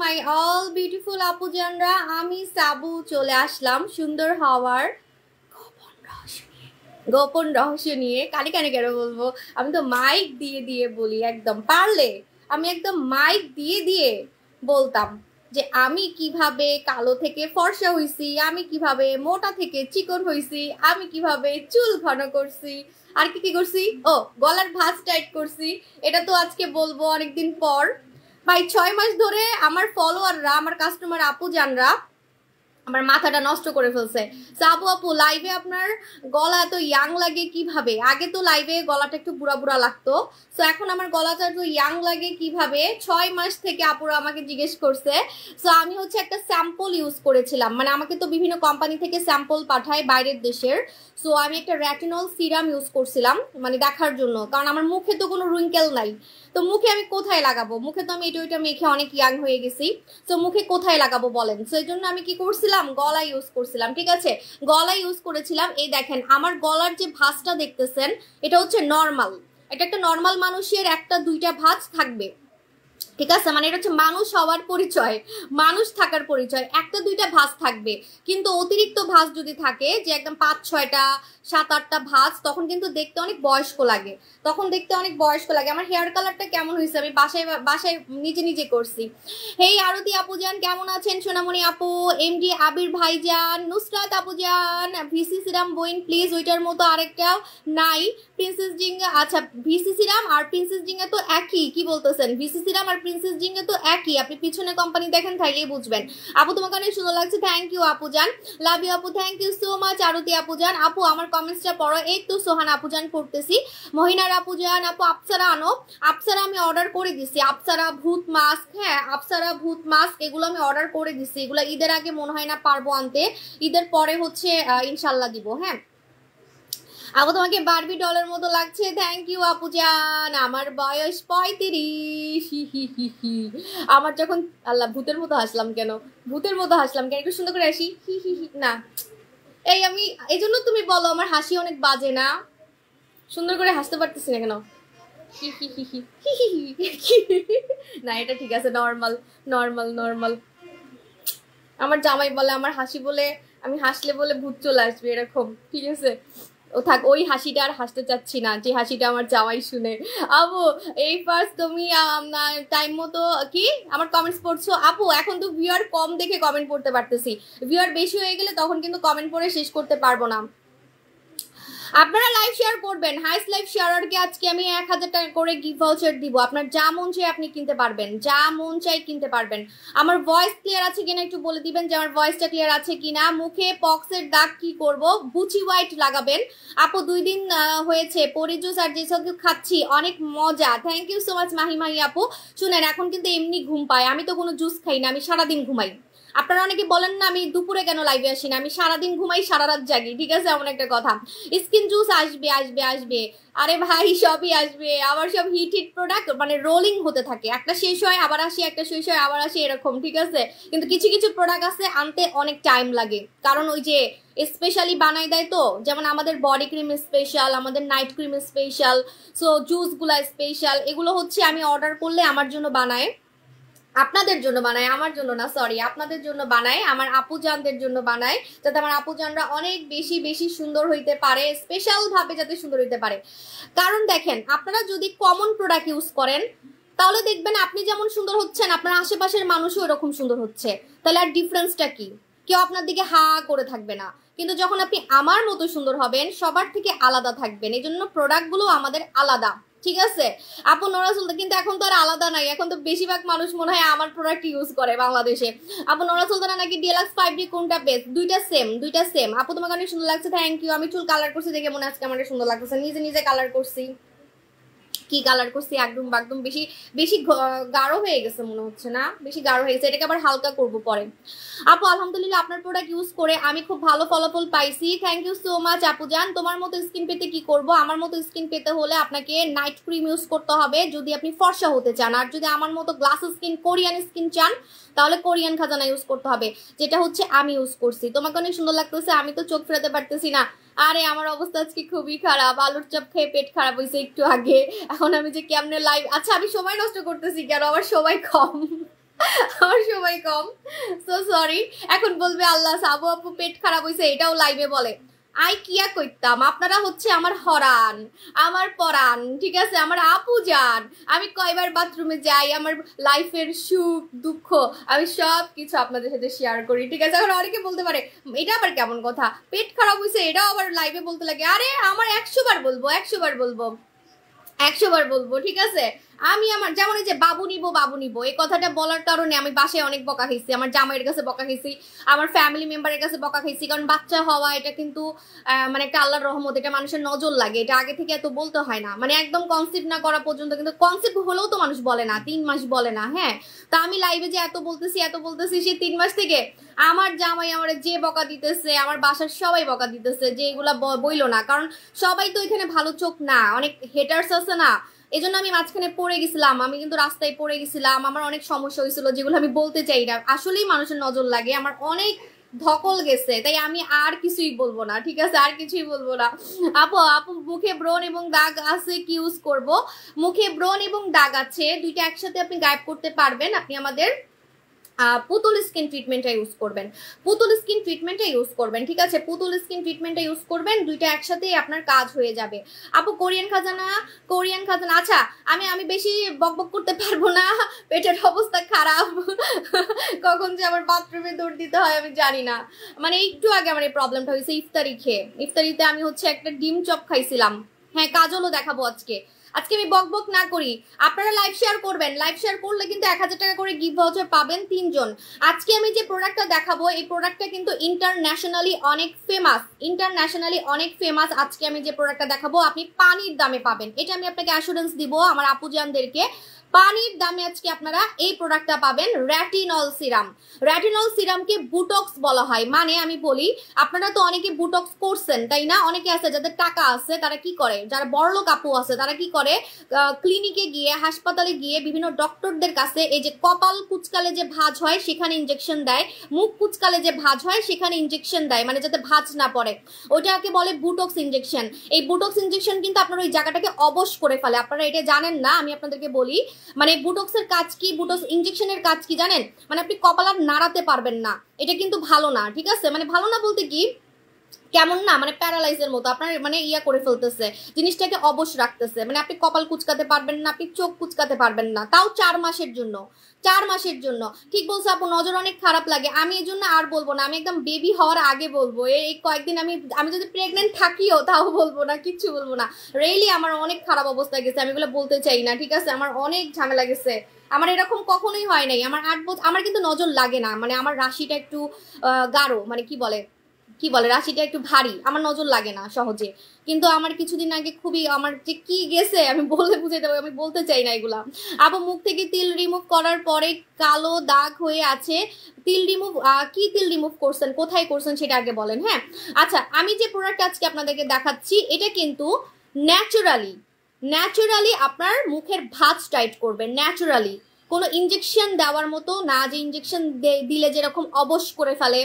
My all beautiful আপুজানরা, আমি সাবু চলে আসলাম সুন্দর হওয়ার গোপন রহস্য নিয়ে। কানে কানে কেন বলবো, আমি তো মাইক দিয়ে দিয়ে বলি, একদম পারলে আমি একদম মাইক দিয়ে দিয়ে বলতাম যে আমি কিভাবে কালো থেকে ফর্সা হইছি, আমি কিভাবে মোটা থেকে চিকন হইছি, আমি কিভাবে চুল ঘন করছি, আর কি কি করছি, ও গলার ভাঁজ টাইট করছি। এটা তো আজকে বলবো অনেকদিন পর। ভাই 6 মাস ধরে আমার ফলোয়াররা, আমার কাস্টমার আপু জানরা আমার মাথাটা নষ্ট করে ফেলছে। আপু আপু লাইভে আপনার গলা এত ইয়াং লাগে কিভাবে? আগে তো লাইভে গলাটা একটু বুড়া বুড়া লাগতো, তো এখন আমার গলাটা একটু ইয়াং লাগে কিভাবে? 6 মাস থেকে আপুরা আমাকে জিজ্ঞেস করছে। সো আমি হচ্ছে একটা স্যাম্পল ইউজ করেছিলাম, মানে আমাকে তো বিভিন্ন কোম্পানি থেকে স্যাম্পল পাঠায় বাইরের দেশের। সো আমি একটা রেটিনল সিরাম ইউজ করছিলাম, মানে দেখার জন্য, কারণ আমার মুখে তো কোনো রিঙ্কেল নাই। তো মুখে আমি কোথায় লাগাবো? মুখে তো আমি এটা ওইটা মেখে অনেক ইয়াং হয়ে গেছি, তো মুখে কোথায় লাগাবো বলেন? তো এই জন্য আমি কি করছিলাম, গলা ইউজ করছিলাম। ঠিক আছে, গলা ইউজ করেছিলাম। এই দেখেন আমার গলার যে ভাঁজটা দেখতেছেন, এটা হচ্ছে নর্মাল। এটা একটা নর্মাল মানুষের একটা দুইটা ভাঁজ থাকবে, ঠিক আছে, মানে এটা হচ্ছে মানুষ হওয়ার পরিচয়, মানুষ থাকার পরিচয়, একটা দুইটা ভাঁজ থাকবে। কিন্তু অতিরিক্ত ভাঁজ যদি থাকে, যে একদম 5-6টা 7-8টা ভাঁজ, তখন কিন্তু দেখতে অনেক বয়স্ক লাগে, তখন দেখতে অনেক বয়স্ক লাগে। আমার হেয়ার কালারটা কেমন হয়েছে আমি বাসায় বাসায় নিজে নিজে করছি। হেই আরতি আপুজান কেমন আছেন? সোনামণি আপু, এমডি আবির ভাইজান, নুসরাত আপুজান, ভিসি সিরাম বইন প্লিজ, ওইটার মতো আরেকটাও নাই, প্রিন্সেস জিঙ্গা। আচ্ছা ভিসি সিরাম আর প্রিন্সেস জিঙ্গা তো একই, কি বলতেছেন? ভিসি সিরাম আর প্রিন্সেস জিঙ্গা তো একই, আপনি পিছনে কোম্পানি দেখেন তাইলেই বুঝবেন। আপু তোমাকে অনেক সুন্দর লাগছে, থ্যাংক ইউ আপুজান, লাভ ইউ আপু, থ্যাংক ইউ সো মাচ। আরতি আপুজান, আপু আমার কমেন্টসটা পড়ো। এই তো সোহান আপুজান পড়তেছি, মহিনার আপুজান, আপু আপসারা আনো, আপসারা আমি অর্ডার করে দিছি, আপসারা ভূত মাস্ক, হ্যাঁ আপসারা ভূত মাস্ক, এগুলো আমি অর্ডার করে দিছি। এগুলো ঈদের আগে মনে হয় না পারবো আনতে, ঈদের পরে হচ্ছে ইনশাল্লাহ দিব। হ্যাঁ আপু তোমাকে বারবি ডলের মতো লাগছে, থ্যাংক ইউ আপু জান। আমার বয়স 35। আমার যখন, আল্লাহ ভূতের মতো হাসলাম কেন, ভূতের মতো হাসলাম কেন, একটু সুন্দর করে হাসি, হি হি হি না, এই আমি এই জন্য তুমি বলো আমার হাসি অনেক বাজে না, সুন্দর করে হাসতে পারতেছি না কেন, না এটা ঠিক আছে, নর্মাল নর্মাল নর্মাল। আমার জামাই বলে আমার হাসি বলে, আমি হাসলে বলে ভূত চলে আসবে এরকম, ঠিক আছে ও থাক, ওই হাসিটা আর হাসতে চাচ্ছি না যে হাসিটা আমার জামাই শুনে। আপু এই ফার্স্ট তুমি টাইম মতো কি আমার কমেন্টস পড়ছো? আপু এখন তো ভিউয়ার কম দেখে কমেন্ট পড়তে পারতেছি, ভিউয়ার বেশি হয়ে গেলে তখন কিন্তু কমেন্ট পড়ে শেষ করতে পারবো না। আপনারা লাইভ শেয়ার করবেন, হাইস্ট লাইভ শেয়ারকে আজকে আমি 1000 টাকা করে গিফট ভাউচার দিব। আপনার যা মন চাই আপনি কিনতে পারবেন, যা মন চাই কিনতে পারবেন। আমার ভয়েস ক্লিয়ার আছে কিনা একটু বলে দিবেন যে আমার ভয়েসটা ক্লিয়ার আছে কিনা। মুখে পক্সের দাগ কি করব? বুচি হোয়াইট লাগাবেন। আপু 2 দিন হয়েছে পরি জুস আর যেসব খাচ্ছি, অনেক মজা, thank you so much Mahi Mahi আপু। শুনেন এখন কিন্তু এমনি ঘুম পায়, আমি তো কোনো জুস খাই না, আমি সারাদিন ঘুমাই। আপনারা অনেকে বলেন না আমি দুপুরে কেন লাইভে আসি না, আমি সারাদিন ঘুমাই সারা রাত জাগি, ঠিক আছে, এমন একটা কথা। স্কিন জুস আসবে আসবে আসবে, আরে ভাই সবই আসবে, আবার সব হিট হিট প্রোডাক্ট মানে রোলিং হতে থাকে, একটা শেষ হয় আবার আসি, একটা শেষ হয় আবার আসি, এরকম, ঠিক আছে। কিন্তু কিছু কিছু প্রোডাক্ট আছে আনতে অনেক টাইম লাগে, কারণ ওই যে স্পেশালি বানাই দেয় তো, যেমন আমাদের বডি ক্রিম স্পেশাল, আমাদের নাইট ক্রিম স্পেশাল, সো জুসগুলা স্পেশাল, এগুলো হচ্ছে আমি অর্ডার করলে আমার জন্য বানায়, আপনাদের জন্য বানায়, আমার জন্য না, সরি আপনাদের জন্য বানায়, আমার আপুজানদের জন্য বানায়, যাতে আমার আপুজানরা অনেক বেশি বেশি সুন্দর হইতে পারে, স্পেশাল ভাবে যাতে সুন্দর হইতে পারে। কারণ দেখেন আপনারা যদি কমন প্রোডাক্ট ইউজ করেন তাহলে দেখবেন আপনি যেমন সুন্দর হচ্ছেন আপনার আশেপাশের মানুষও এরকম সুন্দর হচ্ছে, তাহলে আর ডিফারেন্সটা কি? কেউ আপনার দিকে হা করে থাকবে না। কিন্তু যখন আপনি আমার মতো সুন্দর হবেন সবার থেকে আলাদা থাকবেন, এই জন্য প্রোডাক্টগুলো আমাদের আলাদা, ঠিক আছে। আপু নোরা সুলতান, কিন্তু এখন তো আর আলাদা নাই, এখন তো বেশিরভাগ মানুষ মনে হয় আমার প্রোডাক্ট ইউজ করে বাংলাদেশে। আপু নোরা সুলতানা নাকি ডিএলএক্স 5D কোনটা বেস্ট? দুইটা সেম, দুইটা সেম। আপু তোমাকে অনেক সুন্দর লাগছে, থ্যাংক ইউ। আমি চুল কালার করছি দেখে মনে আজকে আমার সুন্দর লাগতেছে, নিজে নিজে কালার করছি। কি কালার করছি? একদম একদম বেশি বেশি গাঢ় হয়ে গেছে মনে হচ্ছে না, বেশি গাঢ় হয়ে গেছে, এটাকে আবার হালকা করব পরে। আপু আলহামদুলিল্লাহ আপনার প্রোডাক্ট ইউজ করে আমি খুব ভালো ফলাফল পাইছি, থ্যাংক ইউ সো মাচ আপু জান। তোমার মতো স্কিন পেতে কি করব? আমার মতো স্কিন পেতে হলে আপনাকে নাইট ক্রিম ইউজ করতে হবে যদি আপনি ফর্সা হতে চান, আর যদি আমার মতো গ্লাস স্কিন কোরিয়ান স্কিন চান তাহলে কোরিয়ান খাজানা ইউজ করতে হবে, যেটা হচ্ছে আমি ইউজ করছি। তোমাকে অনেক সুন্দর লাগতেছে, আমি তো চোখ ফেরাতে পারতেছি না। আরে আমার অবস্থা আজকে খুবই খারাপ, আলুর চপ খেয়ে পেট খারাপ হয়েছে একটু আগে, এখন আমি যে কেমনে লাইভ, আচ্ছা আমি সময় নষ্ট করতেছি কেন, আমার সময় কম। আমার সময় কম, সো সরি। এখন বলবে আল্লাহ সাবু আপু পেট খারাপ হয়েছে, এটাও লাইভে বলে। আই কিয়া কইতাম, আপনারা হচ্ছে আমার হরান, আমার পরাণ, ঠিক আছে, আমার আপু যান। আমি কয়বার বাথরুমে যাই, আমার লাইফের সুখ দুঃখ আমি সব কিছু আপনাদের সাথে শেয়ার করি, ঠিক আছে। এখন অনেকে বলতে পারে এটা আবার কেমন কথা, পেট খারাপ হয়েছে এটাও আবার লাইভে বলতে লাগে। আরে আমার 100 বার বলবো, 100 বার বলবো, 100 বার বলবো, ঠিক আছে। আমি আমার যেমন এই যে বাবু নিবো এই কথাটা বলার কারণে আমি বাসায় অনেক বকা খাইছি, আমার জামাইয়ের কাছে বকা খাইছি, আমার ফ্যামিলি মেম্বারের কাছে বকা খাইছি। কারণ বাচ্চা হওয়া এটা কিন্তু মানে একটা আল্লাহর রহমত, এটা মানুষের নজর লাগে, এটা আগে থেকে এত বলতে হয় না, মানে একদম কনসেপ্ট না করা পর্যন্ত। কিন্তু কনসেপ্ট হলেও তো মানুষ বলে না, 3 মাস বলে না। হ্যাঁ, তা আমি লাইভে যে এত বলতেছি সেই 3 মাস থেকে আমার জামাই আমার যে বকা দিতেছে, আমার বাসার সবাই বকা দিতেছে যে এগুলা বইলো না। কারণ সবাই তো এখানে ভালো চোখ না, অনেক হেটার্স আছে না। এই জন্য আমি মাঝখানে পড়ে গেছিলাম, আমি কিন্তু রাস্তায় পড়ে গেছিলাম, আমার অনেক সমস্যা হয়েছিল যেগুলো আমি বলতে চাই না। আসলেই মানুষের নজর লাগে, আমার অনেক ধকল গেছে, তাই আমি আর কিছুই বলবো না, ঠিক আছে, আর কিছুই বলবো না। আপু মুখে ব্রণ এবং দাগ আছে, কি ইউজ করব? মুখে ব্রণ এবং দাগ আছে, দুইটা একসাথে আপনি গায়েব করতে পারবেন। আপনি আমাদের পুতুল স্কিন ট্রিটমেন্টটা ইউজ করবেন, পুতুল স্কিন ট্রিটমেন্টটা ইউজ করবেন, ঠিক আছে, পুতুল স্কিন ট্রিটমেন্টটা ইউজ করবেন, দুইটা একসাথেই আপনার কাজ হয়ে যাবে। আপু কোরিয়ান খাজানা, আচ্ছা আমি বেশি বকবক করতে পারবো না, পেটের অবস্থা খারাপ, কখন যে আমার বাথরুমে দৌড় দিতে হয় আমি জানি না। মানে একটু আগে আমার এই প্রবলেমটা হয়েছে ইফতারিতে আমি হচ্ছে একটা ডিম চপ খাইছিলাম। হ্যাঁ, কাজলও দেখাবো আজকে আমি বকবক না করি। আপনারা লাইভ শেয়ার করবেন, লাইভ শেয়ার করলে কিন্তু 1000 টাকা করে গিফট ভাউচার পাবেন 3 জন। আজকে আমি যে প্রোডাক্টটা দেখাবো এই প্রোডাক্টটা কিন্তু ইন্টারন্যাশনালি অনেক ফেমাস। আজকে আমি যে প্রোডাক্টটা দেখাবো আপনি পানির দামে পাবেন, এটা আমি আপনাকে অ্যাসুরেন্স দিব আমার আপুজানদেরকে। পানির দামে আজকে আপনারা এই প্রোডাক্টটা পাবেন। রেটিনল সিরামকে বুটক্স বলা হয়। মানে আমি বলি, আপনারা তো অনেকে বুটক্স করছেন তাই না? অনেকে আছে যাদের টাকা আছে, তারা কি করে, যারা বড়লোক আপু আছে তারা কি করে, ক্লিনিকে গিয়ে, হাসপাতালে গিয়ে বিভিন্ন ডক্টরদের কাছে এই যে কপাল কুচকালে যে ভাঁজ হয় সেখানে ইনজেকশন দেয়, মুখ কুচকালে যে ভাঁজ হয় সেখানে ইনজেকশন দেয়, মানে যাতে ভাঁজ না পড়ে, ওটাকে বলে বুটক্স ইনজেকশন। এই বুটক্স ইনজেকশন কিন্তু আপনার ওই জায়গাটাকে অবশ করে ফেলে। আপনারা এটা জানেন না, আমি আপনাদেরকে বলি। মানে বুটক্সের কাজ কি, বুটক্স ইনজেকশনের কাজ কি জানেন? মানে আপনি কপাল আর নাড়াতে পারবেন না, এটা কিন্তু ভালো না, ঠিক আছে। মানে ভালো না বলতে কি, কেমন না, মানে প্যারালাইজের মতো আপনার মানে ইয়া করে ফেলতেছে, জিনিসটাকে অবশ রাখতেছে। মানে আপনি কপাল কুচকাতে পারবেন না, আপনি চোখ কুচকাতে পারবেন না, তাও 4 মাসের জন্য। 4 মাসের জন্য, ঠিক বলছো আপু, নজর অনেক খারাপ লাগে। আমি এই জন্য আর বলবো না, আমি একদম বেবি হওয়ার আগে বলবো। এই কয়েকদিন আমি যদি প্রেগনেন্ট থাকিও তাও বলবো না, কিচ্ছু বলবো না। রিয়েলি আমার অনেক খারাপ অবস্থা গেছে, আমি এগুলো বলতে চাই না, ঠিক আছে। আমার অনেক ঝামেলা গেছে, আমার এরকম কখনোই হয় নাই। আমার 8 বছর, আমার কিন্তু নজর লাগে না, মানে আমার রাশিটা একটু গাঢ়, মানে কি বলে রাশিটা একটু ভারী, আমার নজর লাগে না সহজে। কিন্তু আমার কিছুদিন আগে খুবই আমার যে কি গেছে আমি বললে বুঝাইতে পারবো, আমি বলতে চাই না এগুলা। আবার মুখ থেকে তিল রিমুভ করার পরে কালো দাগ হয়ে আছে, তিল রিমুভ করছেন, কোথায় করছেন সেটা আগে বলেন। হ্যাঁ, আচ্ছা, আমি যে প্রোডাক্ট আজকে আপনাদেরকে দেখাচ্ছি এটা কিন্তু ন্যাচারালি আপনার মুখের ভাঁজ টাইট করবে, ন্যাচারালি, কোনো ইনজেকশন দেওয়ার মতো না, যে ইনজেকশন দিলে যেরকম অবশ করে ফেলে,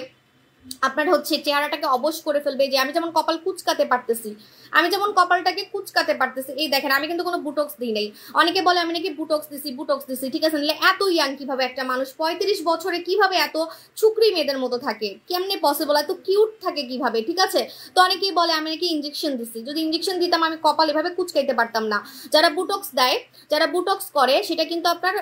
আপনার হচ্ছে চেহারাটাকে অবশ করে ফেলবে। যে আমি যেমন কপাল কুচকাতে পারতেছি, আমি যেমন কপালটাকে কুচকাতে পারতেছি, এই দেখেন আমি কিন্তু কোনো বুটক্স দিই নাই। অনেকে বলে আমি নাকি বুটক্স দিছি, ঠিক আছে, নাহলে এত ইয়াং কিভাবে একটা মানুষ 35 বছরে কিভাবে এত ছুকরি মেয়েদের মতো থাকে, কেমনে পসিবল, এত কিউট থাকে কিভাবে, ঠিক আছে। তো অনেকেই বলে আমি নাকি ইনজেকশন দিছি, যদি ইনজেকশন দিতাম আমি কপাল এভাবে কুচকাইতে পারতাম না। যারা বুটক্স দেয়, যারা বুটক্স করে, সেটা কিন্তু আপনার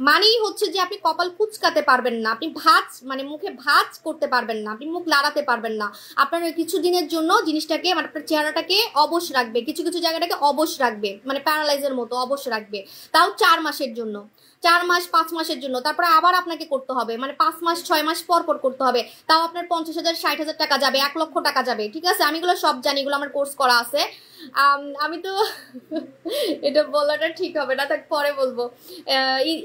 মানেই হচ্ছে যে আপনি কপাল কুচকাতে পারবেন না, আপনি ভাঁজ মানে মুখে ভাঁজ করতে পারবেন না, আপনি মুখ লাড়াতে পারবেন না। আপনার কিছু দিনের জন্য জিনিসটাকে মানে আপনার চেহারাটাকে অবশ রাখবে, কিছু কিছু জায়গাটাকে অবশ রাখবে, মানে প্যারালাইজের মতো অবশ রাখবে, তাও 4 মাসের জন্য, 4 মাস 5 মাসের জন্য। তারপরে আবার আপনাকে করতে হবে, মানে 5 মাস 6 মাস পর করতে হবে, তাও আপনার 50,000 60,000 টাকা যাবে, 1 লক্ষ টাকা যাবে, ঠিক আছে। আমি এগুলো সব জানি, এগুলো আমার কোর্স করা আছে। আমি তো এটা বলাটা ঠিক হবে না, তার পরে বলবো।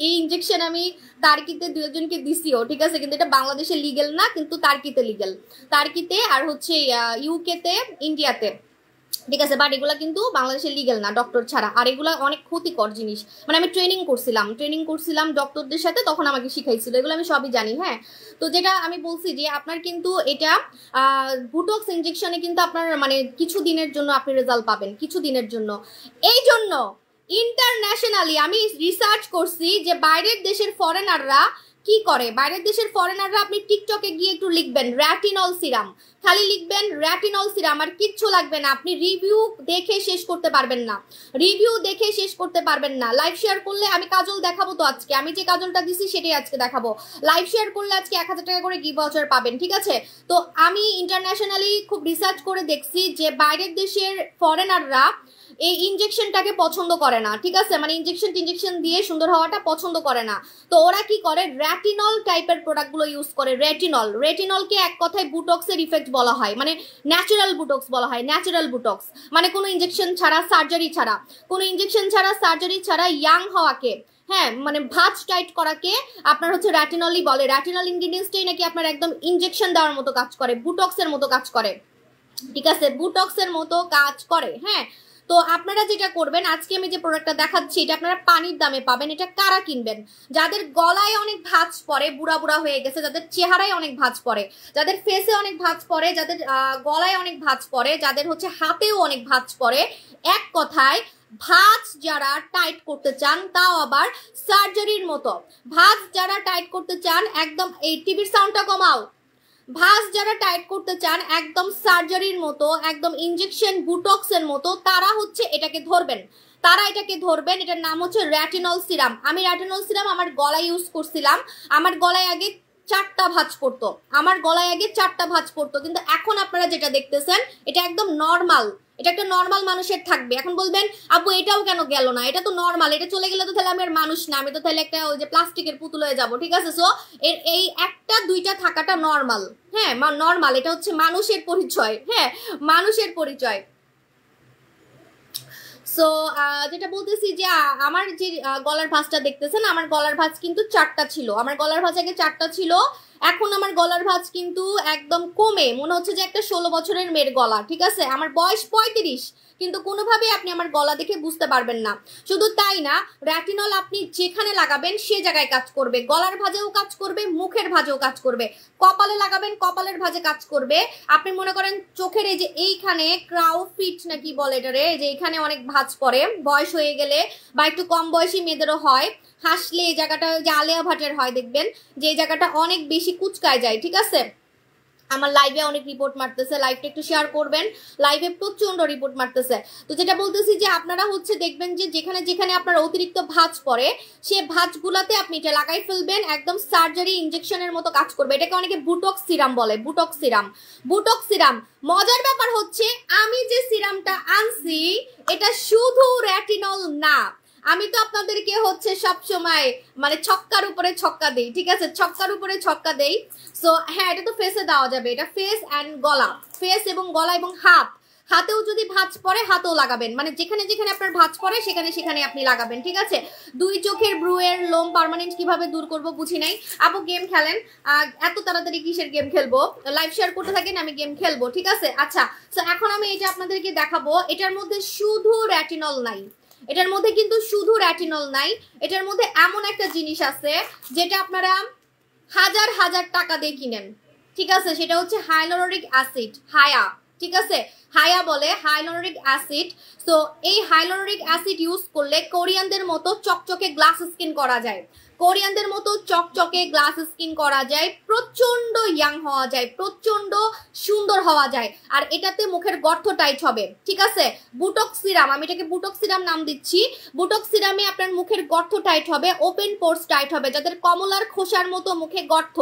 এই ইনজেকশন আমি তার্কিতে 2 জনকে দিছিও, ঠিক আছে, কিন্তু এটা বাংলাদেশে লিগেল না, কিন্তু তার্কিতে লিগেল, তার্কিতে আর হচ্ছে ইউকেতে, ইন্ডিয়াতে, ঠিক আছে। বাট এগুলা কিন্তু বাংলাদেশে লিগেল না ডক্টর ছাড়া, আর এগুলা অনেক ক্ষতিকর জিনিস। মানে আমি ট্রেনিং করছিলাম ডক্টরদের সাথে, তখন আমাকে শিখাইছিল, এগুলো আমি সবই জানি। হ্যাঁ, তো যেটা আমি বলছি যে আপনার কিন্তু এটা বুটক্স ইনজেকশনে কিন্তু আপনার মানে কিছু দিনের জন্য আপনি রেজাল্ট পাবেন, কিছু দিনের জন্য। এই জন্য ইন্টারন্যাশনালি আমি রিসার্চ করছি যে বাইরের দেশের ফরেনাররা কি করে। বাইরের দেশের ফরেনাররা, আপনি টিকটকে গিয়ে একটু লিখবেন র্যাটিনল সিরাম, খালি লিখবেন র্যাটিনল সিরাম, আর কিচ্ছু লাগবে না। আপনি রিভিউ দেখে শেষ করতে পারবেন না, রিভিউ দেখে শেষ করতে পারবেন না। লাইভ শেয়ার করলে আমি কাজল দেখাবো তো আজকে, আমি যে কাজলটা দিছি সেটাই আজকে দেখাবো। লাইভ শেয়ার করলে আজকে 1000 টাকা করে গিভ ভাউচার পাবেন, ঠিক আছে? তো আমি ইন্টারন্যাশনালি খুব রিসার্চ করে দেখছি যে বাইরের দেশের ফরেনাররা এই ইনজেকশনটাকে পছন্দ করে না, ঠিক আছে? মানে ইনজেকশন দিয়ে সুন্দর হওয়াটা পছন্দ করে না। তো ওরা কি করে, র্যাটিনল টাইপের প্রোডাক্টগুলো ইউজ করে। রেটিনলকে এক কথায় বুটক্সের ইফেক্ট বলা হয়, মানে ন্যাচারাল বুটক্স বলা হয়। ন্যাচারাল বুটক্স মানে কোনো ইনজেকশন ছাড়া, সার্জারি ছাড়া, কোনো ইনজেকশন ছাড়া, সার্জারি ছাড়া ইয়াং হওয়াকে, হ্যাঁ মানে ভাঁজ টাইট করাকে আপনার হচ্ছে র্যাটিনলই বলে। র্যাটিনল ইনগ্রিডিয়েন্টসটাই নাকি আপনার একদম ইনজেকশন দেওয়ার মতো কাজ করে, বুটক্সের মতো কাজ করে, ঠিক আছে? বুটক্সের মতো কাজ করে, হ্যাঁ। তো আপনারা যেটা করবেন, আজকে আমি যে প্রোডাক্টটা দেখাচ্ছি এটা আপনারা পানির দামে পাবেন। এটা কারা কিনবেন? যাদের গলায় অনেক ভাঁজ পড়ে, বুড়া বুড়া হয়ে গেছে, যাদের চেহারায় অনেক ভাঁজ পড়ে, যাদের ফেসে অনেক ভাঁজ পড়ে, যাদের গলায় অনেক ভাঁজ পড়ে, যাদের হচ্ছে হাতেও অনেক ভাঁজ পড়ে, এক কথায় ভাঁজ যারা টাইট করতে চান, তাও আবার সার্জারির মতো ভাঁজ যারা টাইট করতে চান, একদম এই টিভির সাউন্ডটা কমাও, ভাঁজ যারা টাইট করতে চান একদম সার্জারির মতো, একদম ইনজেকশন বুটক্সের মতো, তারা হচ্ছে এটাকে ধরবেন, তারা এটাকে ধরবেন। এটার নাম হচ্ছে র্যাটিনল সিরাম। আমি র্যাটিনল সিরাম আমার গলায় ইউজ করছিলাম। আমার গলায় আগে 4টা ভাঁজ পড়তো, আমার গলায় আগে 4টা ভাঁজ পড়তো, কিন্তু এখন আপনারা যেটা দেখতেছেন এটা একদম নর্মাল। এটা একটা নর্মাল মানুষের থাকবে। এখন বলবেন আপু এটাও কেন গেল না, এটা তো নর্মাল, এটা চলে গেলে তো তাহলে আমি আর মানুষ না, আমি তো তাহলে একটা ওই যে প্লাস্টিকের পুতুল হয়ে যাবো, ঠিক আছে? সো এর এই 1টা 2টা থাকাটা নর্মাল, হ্যাঁ নর্মাল। এটা হচ্ছে মানুষের পরিচয়, হ্যাঁ মানুষের পরিচয়। সো যেটা বলতেছি যে আমার যে গলার ভাঁজটা দেখতেছেন, আমার গলার ভাঁজ কিন্তু 4টা ছিল। আমার গলার ভাঁজ আগে 4টা ছিল, এখন আমার গলার ভাঁজ কিন্তু একদম কমে মনে হচ্ছে যে একটা 16 বছরের মেয়ের গলা, ঠিক আছে? আমার বয়স 35, কিন্তু কোনোভাবে আপনি আমার গলা দেখে বুঝতে পারবেন না। শুধু তাই না, র্যাটিনল আপনি যেখানে লাগাবেন সে জায়গায় কাজ করবে, গলার ভাঁজেও কাজ করবে, মুখের ভাঁজেও কাজ করবে, কপালে লাগাবেন কপালের ভাঁজে কাজ করবে। আপনি মনে করেন চোখের এই যে এইখানে ক্রাউ ফিট নাকি বলে এটারে, যে এখানে অনেক ভাঁজ পড়ে বয়স হয়ে গেলে, বা একটু কম বয়সী মেয়েদেরও হয়, হাসলে এই জায়গাটা যে আলেয়া ভাটের হয় দেখবেন, যে এই জায়গাটা অনেক বেশি কুচকায় যায়, ঠিক আছে? আমার লাইভে অনেক রিপোর্ট মারতেছে, লাইভটা একটু শেয়ার করবেন, লাইভে প্রচন্ড রিপোর্ট মারতেছে। তো যেটা বলতেছি যে আপনারা হচ্ছে দেখবেন যে যেখানে যেখানে আপনার অতিরিক্ত ভাঁজ পড়ে সে ভাঁজগুলাতে আপনি এটা লাগাই ফেলবেন, একদম সার্জারি ইনজেকশনের মতো কাজ করবে। এটাকে অনেকে বুটক্স সিরাম বলে, বুটক্স সিরাম, বুটক্স সিরাম। মজার ব্যাপার হচ্ছে আমি যে সিরামটা আনছি এটা শুধু র্যাটিনল না, আমি তো আপনাদেরকে হচ্ছে সব সময় মানে ছক্কার উপরে ছক্কা দেই, ঠিক আছে? ছক্কার উপরে ছক্কা দেই। সো হ্যাঁ এটা তো ফেসে দেওয়া যাবে, এটা ফেস অ্যান্ড গলা, ফেস এবং গলা এবং হাত, হাতেও যদি ভাঁজ পড়ে হাতেও লাগাবেন, মানে যেখানে যেখানে আপনার ভাঁজ পড়ে সেখানে সেখানে আপনি লাগাবেন, ঠিক আছে? 2 চোখের ব্রুয়ের লোম পার্মানেন্ট কিভাবে দূর করব বুঝি নাই। আপু গেম খেলেন, এত তাড়াতাড়ি কিসের গেম খেলবো? লাইভ শেয়ার করতে থাকেন, আমি গেম খেলবো, ঠিক আছে? আচ্ছা, তো এখন আমি এটা আপনাদেরকে দেখাবো। এটার মধ্যে শুধু র্যাটিনল নাই, এটার মধ্যে কিন্তু শুধু র্যাটিনল নাই, এটার মধ্যে এমন একটা জিনিস আছে যেটা আপনারা হাজার হাজার টাকা দিয়ে কিনেন, ঠিক আছে? সেটা হচ্ছে হাইলোরিক অ্যাসিড, হায়া, ঠিক আছে? হায়া বলে, হাইলোরিক অ্যাসিড। তো এই হাইলোরিক অ্যাসিড ইউজ করলে কোরিয়ানদের মতো চকচকে গ্লাস স্কিন করা যায়, কোরিয়ানদের মতো চকচকে গ্লাস স্কিন করা যায়, প্রচন্ড ইয়াং হওয়া যায়, প্রচন্ড সুন্দর হওয়া যায়, আর এটাতে মুখের গর্ত টাইট হবে, ঠিক আছে? বুটক্স সিরাম, আমি এটাকে বুটক্স সিরাম নাম দিচ্ছি। বুটক্স সিরামে আপনার মুখের গর্ত টাইট হবে, ওপেন পোর্স টাইট হবে, যাদের কমলার খোসার মতো মুখে গর্ত,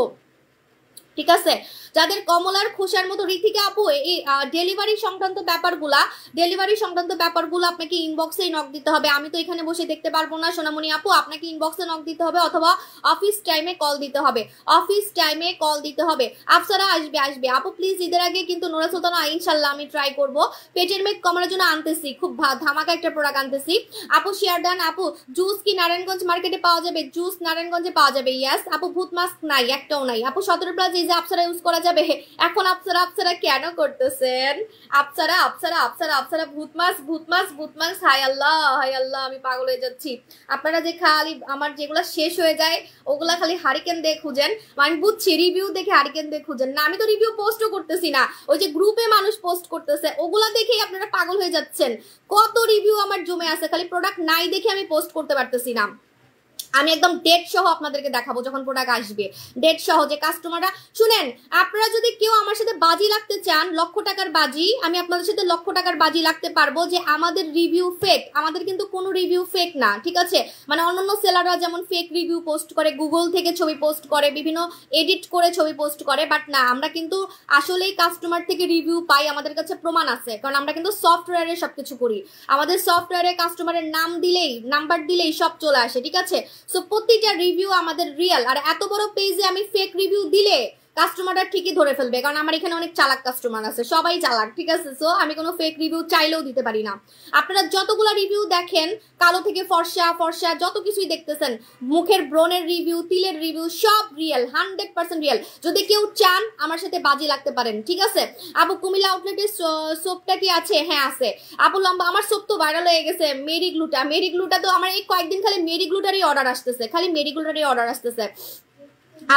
ঠিক আছে? যাদের কমলার খোসার মতো। ঋতিকা আপু এই ডেলিভারি সংক্রান্ত ব্যাপারগুলো আপনাকে ইনবক্সে নক দিতে হবে, আমি তো এখানে বসে দেখতে পারবো না সোনামণি আপু, আপনাকে ইনবক্সে নক দিতে হবে অথবা অফিস টাইমে কল দিতে হবে, অফিস টাইমে কল দিতে হবে। আফসারা আসবে আপু প্লিজ, ঈদের আগে কিন্তু নোরা সুলতানা ইনশাল্লাহ আমি ট্রাই করব, পেটের মেদ কমানোর জন্য আনতেছি, খুব ধামাকা একটা প্রোডাক্ট আনতেছি। আপু শেয়ার ডান। আপু জুস কি নারায়ণগঞ্জ মার্কেটে পাওয়া যাবে? জুস নারায়ণগঞ্জে পাওয়া যাবে, ইয়াস আপু। ভূত মাস্ক নাই, একটাও নাই আপু। 17+ পেজে আপসারা ইউজ করা যাবে। এখন আপসারা আপসারা কেন করতেছেন? আপসারা আপসারা আপসারা আপসারা ভূত মাছ ভূত মাছ ভূত মাছ, হায় আল্লাহ হায় আল্লাহ, আমি পাগল হয়ে যাচ্ছি। আপনারা যে খালি আমার যেগুলা শেষ হয়ে যায় ওগুলা খালি হারিকেন দিয়ে খুঁজেন, আমি বুঝছি রিভিউ দেখে হারিকেন দিয়ে খুঁজেন না, আমি তো রিভিউ পোস্টও করতেছি না, ওই যে গ্রুপে মানুষ পোস্ট করতেছে ওগুলা দেখেই আপনারা পাগল হয়ে যাচ্ছেন। কত রিভিউ আমার জমে আছে, খালি প্রোডাক্ট নাই দেখে আমি পোস্ট করতে পারতেছি না। আমি একদম ডেট সহ আপনাদেরকে দেখাবো যখন প্রোডাক্ট আসবে, ডেট সহ, যে কাস্টমাররা শুনেন। আপনারা যদি কেউ আমার সাথে বাজি লাগতে চান, লক্ষ টাকার বাজি, আমি আপনাদের সাথে লক্ষ টাকার বাজি লাগতে পারবো যে আমাদের রিভিউ ফেক। আমাদের কিন্তু কোনো রিভিউ ফেক না, ঠিক আছে? মানে অন্যান্য সেলাররা যেমন ফেক রিভিউ পোস্ট করে, গুগল থেকে ছবি পোস্ট করে, বিভিন্ন এডিট করে ছবি পোস্ট করে, বাট না, আমরা কিন্তু আসলেই কাস্টমার থেকে রিভিউ পাই, আমাদের কাছে প্রমাণ আছে, কারণ আমরা কিন্তু সফটওয়্যারে সবকিছু করি। আমাদের সফটওয়্যারে কাস্টমারের নাম দিলেই, নাম্বার দিলেই সব চলে আসে, ঠিক আছে? সো প্রতিটা রিভিউ আমাদের রিয়েল। আর এত বড় পেজে আমি ফেক রিভিউ দিলে কাস্টমাররা ঠিকই ধরে ফেলবে, কারণ আমার এখানে অনেক চালাক কাস্টমার আছে, সবাই চালাক, ঠিক আছে? সো আমি কোনো ফেক রিভিউ চাইলেও দিতে পারি না। আপনারা যতগুলা রিভিউ দেখেন, কালো থেকে ফর্সা, ফর্সা যত কিছুই দেখতেছেন, মুখের ব্রণের রিভিউ, তিলের রিভিউ, সব রিয়েল, 100% রিয়েল। যদি কেউ চান আমার সাথে বাজি লাগতে পারেন, ঠিক আছে? আপু কুমিল্লা আউটলেটের সোপটা কি আছে? হ্যাঁ আছে। আপু লম্বা, আমার সোপ তো ভাইরাল হয়ে গেছে, মেরি গ্লুটা। মেরি গ্লুটা তো আমার এই কয়েকদিন খালি মেরি গ্লুটারই অর্ডার আসতেছে, খালি মেরি গ্লুটারই অর্ডার আসতেছে।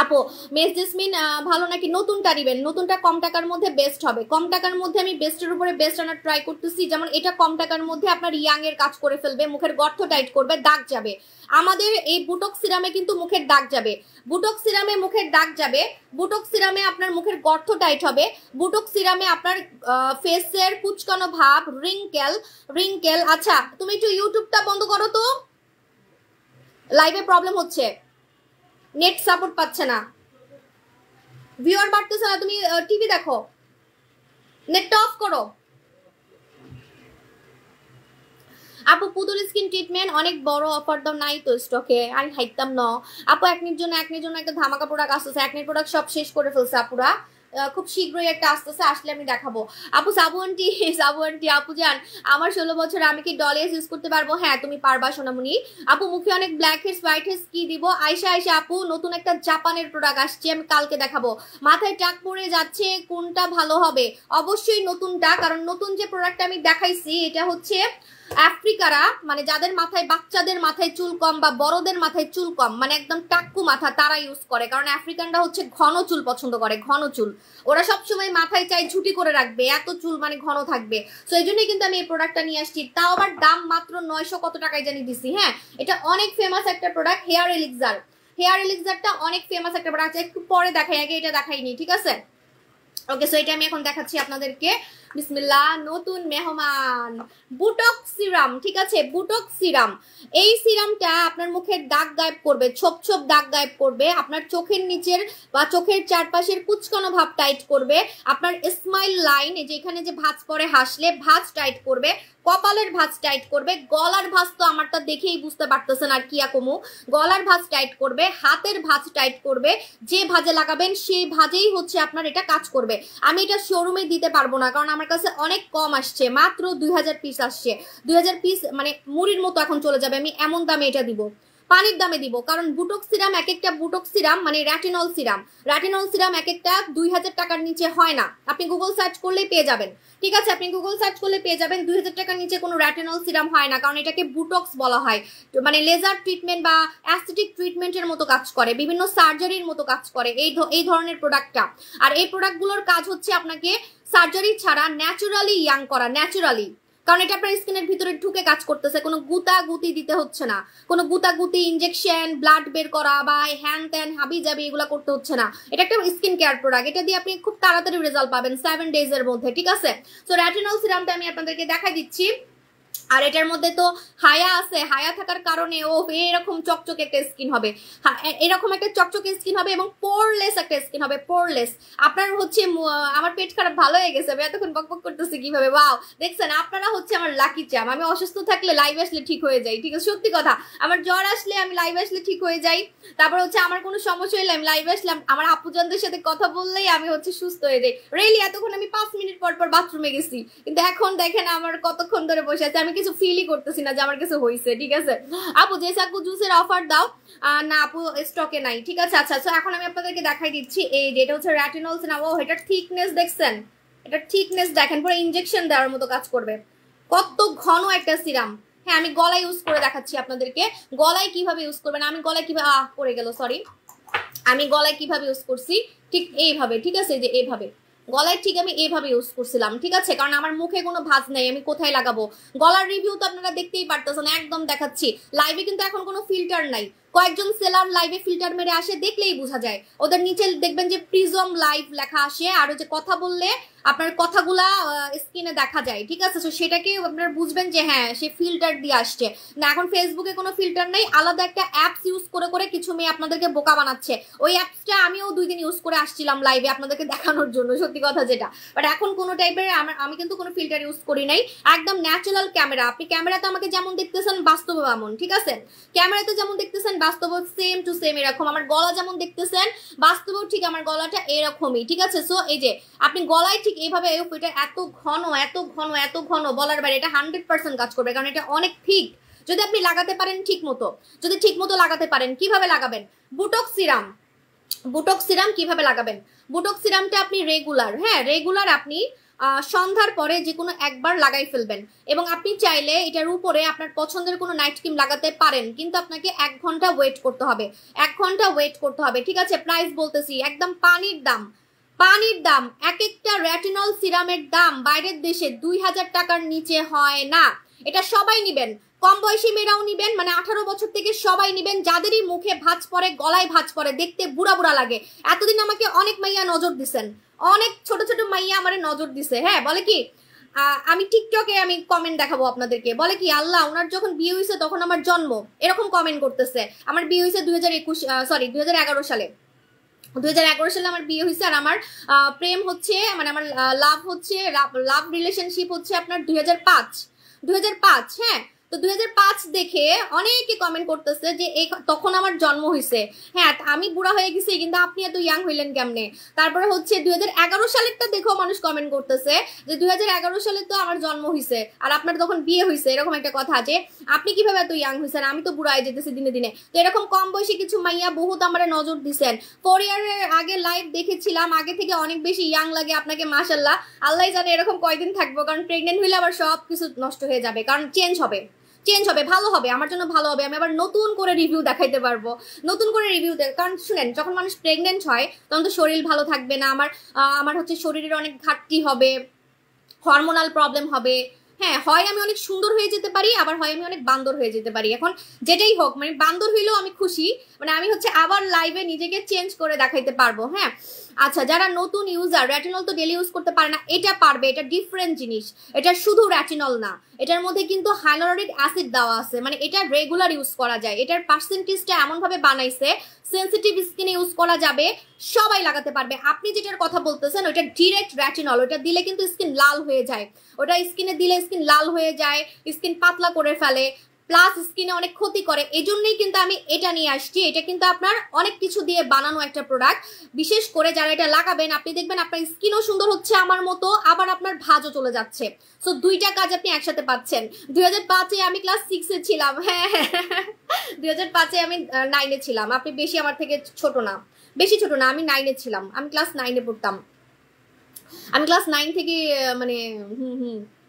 আপু মেস জেসমিন ভালো নাকি? নতুনটা দিবেন, নতুনটা কম টাকার মধ্যে বেস্ট হবে। কম টাকার মধ্যে আমি বেস্টের উপরে বেস্ট আনার ট্রাই করতেছি। যেমন এটা কম টাকার মধ্যে আপনার ইয়াং এর কাজ করে ফেলবে, মুখের গর্ত টাইট করবে, দাগ যাবে। আমাদের এই বুটক সিরামে কিন্তু মুখের দাগ যাবে, বুটক সিরামে মুখের দাগ যাবে, বুটক সিরামে আপনার মুখের গর্ত টাইট হবে, বুটক সিরামে আপনার ফেসের কুচকানো ভাব, রিঙ্কেল রিঙ্কেল। আচ্ছা তুমি একটু ইউটিউবটা বন্ধ করো তো, লাইভে প্রবলেম হচ্ছে, নেট সাপোর্ট পাচ্ছে না, ভিউয়ার বাড়তেছে না, তুমি টিভি দেখো, নেটটা অফ করো। আপু পুতুল স্কিন ট্রিটমেন্ট অনেক বড় অফার দাও, নাই তো স্টকে, আমি হাইতাম না আপু। একনির জন্য একটা ধামাকা প্রোডাক্ট আসতেছে, একনির প্রোডাক্ট সব শেষ করে ফেলছে আপুরা, খুব শীঘ্রই একটা আসতেছে, আসলে আমি দেখাবো। আপু সাবু আন্টি, সাবু আন্টি আপু যান, আমার 16 বছর, আমি কি ডলিয়াস ইউজ করতে পারবো? হ্যাঁ তুমি পারবা সোনামণি। আপু মুখে অনেক ব্ল্যাক হেডস হোয়াইট হেডস কি দিব? আয়শা আয়শা আপু নতুন একটা জাপানের প্রোডাক্ট আসছে, আমি কালকে দেখাবো। মাথায় টাক পড়ে যাচ্ছে, কোনটা ভালো হবে? অবশ্যই নতুনটা, কারণ নতুন যে প্রোডাক্টটা আমি দেখাইছি এটা হচ্ছে আফ্রিকারা, মানে যাদের মাথায়, বাচ্চাদের মাথায় চুল কম বা বড়দের মাথায় চুল কম, মানে একদম টাক্কু মাথা, তারা ইউজ করে। কারণ আফ্রিকানরা হচ্ছে ঘন চুল পছন্দ করে, ঘন চুল, ওরা সবসময় মাথায় চাই ঝুটি করে রাখবে, এত চুল মানে ঘন থাকবে। সো এই জন্যই কিন্তু আমি এই প্রোডাক্টটা নিয়ে আসছি, তাও আবার দাম মাত্র 900 কত টাকায় জানি দিছি। হ্যাঁ এটা অনেক ফেমাস একটা প্রোডাক্ট, হেয়ার এলিক্সার। হেয়ার এলিক্সারটা অনেক ফেমাস একটা প্রোডাক্ট, একটু পরে দেখাই, আগে এটা দেখাইনি, ঠিক আছে? ওকে সো এটা আমি এখন দেখাচ্ছি আপনাদেরকে। বিসমিল্লাহ, নতুন মেহমান বুটক সিরাম, ঠিক আছে? বুটক সিরাম, এই সিরামটা আপনার মুখের দাগ গায়েব করবে, ছোপ ছোপ দাগ গায়েব করবে, আপনার চোখের নিচের বা চোখের চারপাশের কুচকানো ভাব টাইট করবে, আপনার স্মাইল লাইন, এই যে এখানে যে ভাঁজ পরে হাসলে ভাঁজ টাইট করবে, কপালের ভাঁজ টাইট করবে, গলার ভাঁজ তো আমারটা দেখেই বুঝতে পারতেছেন আর কি আকমু, গলার ভাঁজ টাইট করবে, হাতের ভাঁজ টাইট করবে, যে ভাঁজে লাগাবেন সেই ভাঁজেই হচ্ছে আপনার এটা কাজ করবে। আমি এটা শোরুমে দিতে পারবো না, কারণ আমার কাছে অনেক কম আসছে, মাত্র 2000 পিস আসছে। 2000 পিস মানে মুড়ির মতো এখন চলে যাবে, আমি এমন দামে এটা দিব, পানির দামে দিব। কারণ বুটক সিরাম, এক একটা বুটক সিরাম মানে র্যাটিনল সিরাম, র্যাটিনল সিরাম এক একটা 2000 টাকার নিচে হয় না। আপনি গুগল সার্চ করলেই পেয়ে যাবেন, ঠিক আছে? আপনি গুগল সার্চ করলে পেয়ে যাবেন 2000 টাকার নিচে কোনো র্যাটিনল সিরাম হয় না, কারণ এটাকে বুটক্স বলা হয়, মানে লেজার ট্রিটমেন্ট বা অ্যাস্থেটিক ট্রিটমেন্টের মতো কাজ করে, বিভিন্ন সার্জারির মতো কাজ করে এই ধরনের প্রোডাক্টটা। আর এই প্রোডাক্টগুলোর কাজ হচ্ছে আপনাকে সার্জারি ছাড়া ন্যাচারালি ইয়াং করা, ন্যাচারালি, কারণ এটা আপনার স্কিনের ভিতরে ঢুকে কাজ করতেছে, কোনো গুতা গুতি দিতে হচ্ছে না, কোনো গুতা গুতি ইনজেকশন, ব্লাড বের করা বা হ্যান ত্যান হাবি জাবি এগুলো করতে হচ্ছে না। এটা একটা স্কিন কেয়ার প্রোডাক্ট, এটা দিয়ে আপনি খুব তাড়াতাড়ি রেজাল্ট পাবেন 7 days এর মধ্যে, ঠিক আছে? সো র্যাটিনল সিরামটা আমি আপনাদেরকে দেখাই দিচ্ছি। আর এটার মধ্যে তো হায়া আছে, হায়া থাকার কারণে ও এরকম চকচকে একটা স্কিন হবে, এরকম একটা চকচকে স্কিন হবে এবং পোরলেস একটা স্কিন হবে, পোরলেস। আপনার হচ্ছে আমার পেট খারাপ ভালো হয়ে গেছে, আমি এতক্ষণ বকবক করতেছি কিভাবে, ওয়াও দেখছেন? আপনারা হচ্ছে আমার লাকি চাম, আমি অসুস্থ থাকলে লাইভ আসলে ঠিক হয়ে যাই, ঠিক আছে? সত্যি কথা, আমার জ্বর আসলে আমি লাইভ আসলে ঠিক হয়ে যাই। তারপর হচ্ছে আমার কোনো সমস্যা হলে আমি লাইভ আসলাম, আমার আপুজনদের সাথে কথা বললেই আমি হচ্ছে সুস্থ হয়ে যাই। রিয়েলি এতক্ষণ আমি 5 মিনিট পর পর বাথরুমে গেছি, কিন্তু এখন দেখেন আমার কতক্ষণ ধরে বসে আছে। আমি কিছু ফিলই করতেছি না যে আমার কিছু হয়েছে। ঠিক আছে আপু, যে চাকু জুসের অফার দাও। না আপু স্টকে নাই। ঠিক আছে আচ্ছা, তো এখন আমি আপনাদেরকে দেখাই দিচ্ছি। এই যে এটা হচ্ছে রেটিনল সিরাম। ও এটার থিকনেস দেখছেন? এটা থিকনেস দেখেন, পুরো ইনজেকশন দেওয়ার মতো কাজ করবে। কত ঘন একটা সিরাম। হ্যাঁ আমি গলায় ইউজ করে দেখাচ্ছি আপনাদেরকে, গলায় কিভাবে ইউজ করবেন। আমি গলায় কিভাবে পড়ে গেল, সরি, আমি গলায় কিভাবে ইউজ করছি ঠিক এইভাবে। ঠিক আছে, যে এইভাবে গলায় ঠিক আমি এইভাবে ইউজ করছিলাম। ঠিক আছে, কারণ আমার মুখে কোনো ভাঁজ নাই, আমি কোথায় লাগাবো। গলার রিভিউ তো আপনারা দেখতেই পারতেছেন, একদম দেখাচ্ছি। লাইভে কিন্তু এখন কোনো ফিল্টার নাই। কয়েকজন সেলার লাইভে ফিল্টার মেরে আসে, দেখলেই বোঝা যায়। ওদের নিচে দেখবেন যে প্রিজম লাইভ লেখা আসে, আর ওই যে কথা বললে আপনার কথাগুলা স্ক্রিনে দেখা যায়। ঠিক আছে, তো সেটাকে আপনারা বুঝবেন যে হ্যাঁ সে ফিল্টার দিয়ে আসছে না। এখন ফেসবুকে কোনো ফিল্টার নেই, আলাদা একটা অ্যাপস ইউজ করে করে কিছু মেয়ে আপনাদেরকে বোকা বানাচ্ছে। ওই অ্যাপসটা আমিও 2 দিন ইউজ করে আসছিলাম লাইভে আপনাদেরকে দেখানোর জন্য, সত্যি কথা যেটা। বাট এখন কোনো টাইপের আমি কিন্তু কোনো ফিল্টার ইউজ করি নাই, একদম ন্যাচারাল ক্যামেরা। আপনি ক্যামেরাতে আমাকে যেমন দেখতেছেন বাস্তবে এমন। ঠিক আছে, ক্যামেরাতে যেমন দেখতেছেন বাস্তবে সেম টু সেম এরকম। আমার গলা যেমন দেখতেছেন বাস্তবেও ঠিক আমার গলাটা এরকমই। ঠিক আছে, সো এই যে আপনি গলায় ঠিক এইভাবে, এটা এত ঘন এত ঘন এত ঘন বলার বাইরে, এটা 100% কাজ করবে, কারণ এটা অনেক ঠিক। যদি আপনি লাগাতে পারেন ঠিক মতো, যদি ঠিক মতো লাগাতে পারেন। কিভাবে লাগাবেন? বুটক সিরাম, বুটক সিরাম কিভাবে লাগাবেন? বুটক সিরামটা আপনি রেগুলার, হ্যাঁ রেগুলার আপনি সন্ধ্যার পরে যে কোনো একবার লাগাই ফেলবেন। এবং আপনি চাইলে এটার উপরে আপনার পছন্দের কোনো নাইট ক্রিম লাগাতে পারেন, কিন্তু আপনাকে 1 ঘন্টা ওয়েট করতে হবে, 1 ঘন্টা ওয়েট করতে হবে। ঠিক আছে, প্রাইস বলতেছি একদম পানির দাম, পানির দাম। এক একটা রেটিনল সিরামের দাম বাইরের দেশে 2000 টাকার নিচে হয় না। এটা সবাই নিবেন, কম বয়সী মেয়েরাও নিবেন, মানে 18 বছর থেকে সবাই নিবেন, যাদেরই মুখে ভাঁজ পড়ে, গলায় ভাঁজ পড়ে, দেখতে বুড়া বুড়া লাগে। এতদিন আমাকে অনেক মাইয়া নজর দিছেন, অনেক ছোট ছোট মাইয়া আমার নজর দিছে। হ্যাঁ বলে কি, আমি টিকটকে আমি কমেন্ট দেখাবো আপনাদেরকে, বলে কি আল্লাহ ওনার যখন বিয়ে হয়েছে তখন আমার জন্ম, এরকম কমেন্ট করতেছে। আমার বিয়ে হয়েছে 2011 সালে, 2011 সালে আমার বিয়ে হয়েছে। আর আমার প্রেম হচ্ছে, মানে আমার লাভ হচ্ছে, লাভ রিলেশনশিপ হচ্ছে আপনার 2005। হ্যাঁ, তো 2005 দেখে অনেকে কমেন্ট করতেছে যে তখন আমার জন্ম হয়েছে। হ্যাঁ আমি বুড়া হয়ে গেছি, কিন্তু আপনি এত ইয়াং হইলেন কেমনে? তারপরে হচ্ছে 2011 সালেরটা দেখেও মানুষ কমেন্ট করতেছে যে 2011 সালে তো আমার জন্ম হয়েছে আর আপনার তখন বিয়ে হয়েছে, এরকম একটা কথা যে আপনি কিভাবে এত ইয়াং হয়েছেন, আমি তো বুড়া হয়ে যেতেছি দিনে দিনে। তো এরকম কম বয়সী কিছু মাইয়া বহুত আমার নজর দিছেন। 4 ইয়ারের আগে লাইভ দেখেছিলাম, আগে থেকে অনেক বেশি ইয়াং লাগে আপনাকে, মাশাল্লাহ। আল্লাহ জানে এরকম কয়দিন থাকবো, কারণ প্রেগনেন্ট হইলে আবার সব কিছু নষ্ট হয়ে যাবে, কারণ চেঞ্জ হবে, ভালো হবে, আমার জন্য ভালো হবে। আমি আবার নতুন করে রিভিউ দেখাইতে পারবো, নতুন করে রিভিউ কারণ শুনেন, যখন মানুষ প্রেগনেন্ট হয় তখন তো শরীর ভালো থাকবে না। আমার হচ্ছে শরীরের অনেক ঘাটতি হবে, হরমোনাল প্রবলেম হবে। হ্যাঁ হয় আমি অনেক সুন্দর হয়ে যেতে পারি, আবার হয় আমি অনেক বান্দর হয়ে যেতে পারি। এখন যেটাই হোক, মানে বান্দর হইলেও আমি খুশি, মানে আমি হচ্ছে আবার লাইভে নিজেকে চেঞ্জ করে দেখাইতে পারবো। হ্যাঁ আচ্ছা, যারা নতুন ইউজার, রেটিনল তো ডেলি ইউজ করতে পারে না, এটা পারবে। এটা ডিফারেন্ট জিনিস, এটা শুধু রেটিনল না, এটার মধ্যে কিন্তু হাইলোরিক অ্যাসিড দেওয়া আছে, মানে এটা রেগুলার ইউজ করা যায়। এটার পার্সেন্টেজটা এমন ভাবে বানাইছে, সেন্সিটিভ স্কিনে ইউজ করা যাবে, সবাই লাগাতে পারবে। আপনি যেটার কথা বলতেছেন ওটা ডিরেক্ট রেটিনল, ওটা দিলে কিন্তু স্কিন লাল হয়ে যায়, ওটা স্কিনে দিলে স্কিন লাল হয়ে যায়, স্কিন পাতলা করে ফেলে, প্লাস স্কিনে অনেক ক্ষতি করে। এই জন্যই কিন্তু আমি এটা নিয়ে আসছি। এটা কিন্তু আপনার অনেক কিছু দিয়ে বানানো একটা প্রোডাক্ট, বিশেষ করে যারা এটা লাগাবেন আপনি দেখবেন আপনার স্কিনও সুন্দর হচ্ছে আমার মতো, আবার আপনার ভাঁজও চলে যাচ্ছে। সো দুইটা কাজ আপনি একসাথে পাচ্ছেন। 2005-এ আমি ক্লাস 6-এ ছিলাম। হ্যাঁ 2005-এ আমি 9-এ ছিলাম। আপনি বেশি আমার থেকে ছোট না, বেশি ছোট না, আমি 9-এ ছিলাম, আমি ক্লাস 9-এ পড়তাম। আমি ক্লাস 9 থেকে মানে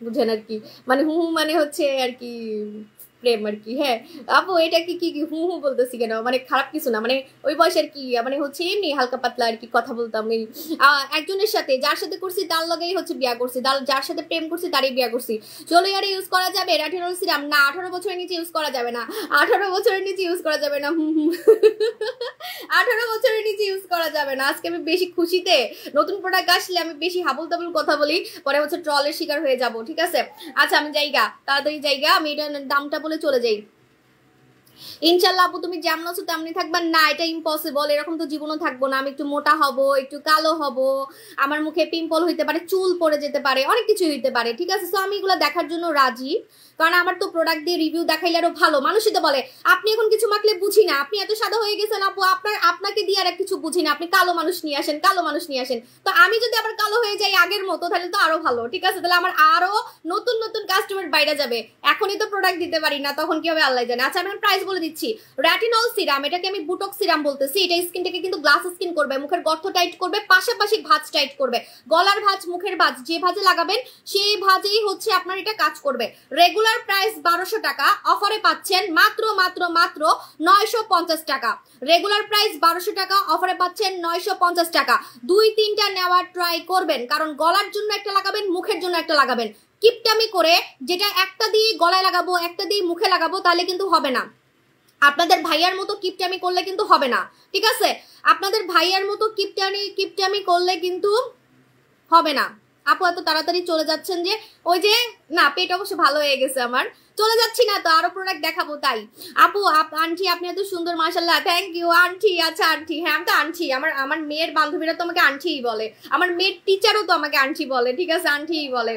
বুঝেন আর কি, মানে মানে হচ্ছে আর কি প্রেম আর কি। হ্যাঁ আপু এটা কি কি বলতেছি কেন, মানে খারাপ কিছু না, মানে ওই বয়সের কি, মানে হচ্ছে এমনি হালকা পাতলা আর কি কথা বলতাম। এই একজনের সাথে, যার সাথে করছি তার লগেই হচ্ছে বিয়া করছি, যার সাথে প্রেম করছি তারই বিয়া করছি। 16 ইয়ারে ইউজ করা যাবে রেটিনল সিরাম? না, 18 বছরের নিচে ইউজ করা যাবে না, 18 বছরের নিচে ইউজ করা যাবে না। 18 বছরের নিচে ইউজ করা যাবে না। আজকে আমি বেশি খুশিতে, নতুন প্রোডাক্ট আসলে আমি বেশি হাবুল তাবুল কথা বলি, পরে হচ্ছে ট্রলের শিকার হয়ে যাব। ঠিক আছে আচ্ছা, আমি জায়গা তাড়াতাড়ি জায়গা, আমি এটার দামটা বলে চলে যাই। ইনশাল্লাহ আপু তুমি যেমন আছো তেমনি থাকবা? না এটা ইম্পসিবল, এরকম তো জীবনও থাকবো না। আমি একটু মোটা হব, একটু কালো হব, আমার মুখে পিম্পল হইতে পারে, চুল পড়ে যেতে পারে, অনেক কিছু হইতে পারে। ঠিক আছে, সো আমি এগুলো দেখার জন্য রাজি, কারণ আমার তো প্রোডাক্ট দিয়ে রিভিউ দেখাইলে আরো ভালো। মানুষই তো বলে আপনি এখন কিছু মাখলে বুঝি না, আপনি এত সাদা হয়ে গেছেন আপু, আপনাকে দিয়ে আর কিছু বুঝি না, আপনি কালো মানুষ নিয়ে আসেন, কালো মানুষ নিয়ে আসেন। তো আমি যদি আবার কালো হয়ে যাই আগের মতো তাহলে তো আরো ভালো, ঠিক আছে? তাহলে আমার আরো নতুন নতুন কাস্টমার বাইরে যাবে। এখনই তো প্রোডাক্ট দিতে পারি না, তখন কি হবে আল্লাহ জানে। আচ্ছা আমি প্রাইস বলে দিচ্ছি। রেটিনল সিরাম, এটাকে আমি বুটক্স সিরাম বলতেছি। এটা স্কিনটাকে কিন্তু গ্লাস স্কিন করবে, মুখের গর্ত টাইট করবে, পাশাপাশি ভাঁজ টাইট করবে। গলার ভাঁজ, মুখের ভাঁজ, যে ভাঁজে লাগাবেন সেই ভাঁজেই হচ্ছে আপনার এটা কাজ করবে। রেগুলার প্রাইস 1200 টাকা, অফারে পাচ্ছেন মাত্র মাত্র মাত্র 950 টাকা। রেগুলার প্রাইস 1200 টাকা, অফারে পাচ্ছেন 950 টাকা। 2-3টা নেওয়ার ট্রাই করবেন, কারণ গলার জন্য একটা লাগাবেন, মুখের জন্য একটা লাগাবেন। কিপটামি করে যেটা একটা দিয়ে গলায় লাগাবো একটা দিয়ে মুখে লাগাবো তাহলে কিন্তু হবে না। আপনাদের ভাইয়ার মতো কিপটামি করলে কিন্তু হবে না, ঠিক আছে? আপনাদের ভাইয়ার মতো কিপটামি করলে কিন্তু হবে না। আপু এত তাড়াতাড়ি চলে যাচ্ছেন যে? ওই যে না, পেট অবশ্য ভালো হয়ে গেছে আমার, চলে যাচ্ছি না তো, আরো প্রোডাক্ট দেখাবো তাই। আপু আন্টি আপনি এত সুন্দর, মাশাআল্লাহ, থ্যাংক ইউ আন্টি। আচ্ছা আন্টি, হ্যাঁ আমি তো আন্টি, আমার মেয়ের বান্ধবীরা তো আমাকে আন্টিই বলে, আমার মেয়ের টিচারও তো আমাকে আন্টি বলে, ঠিক আছে? আন্টিই বলে।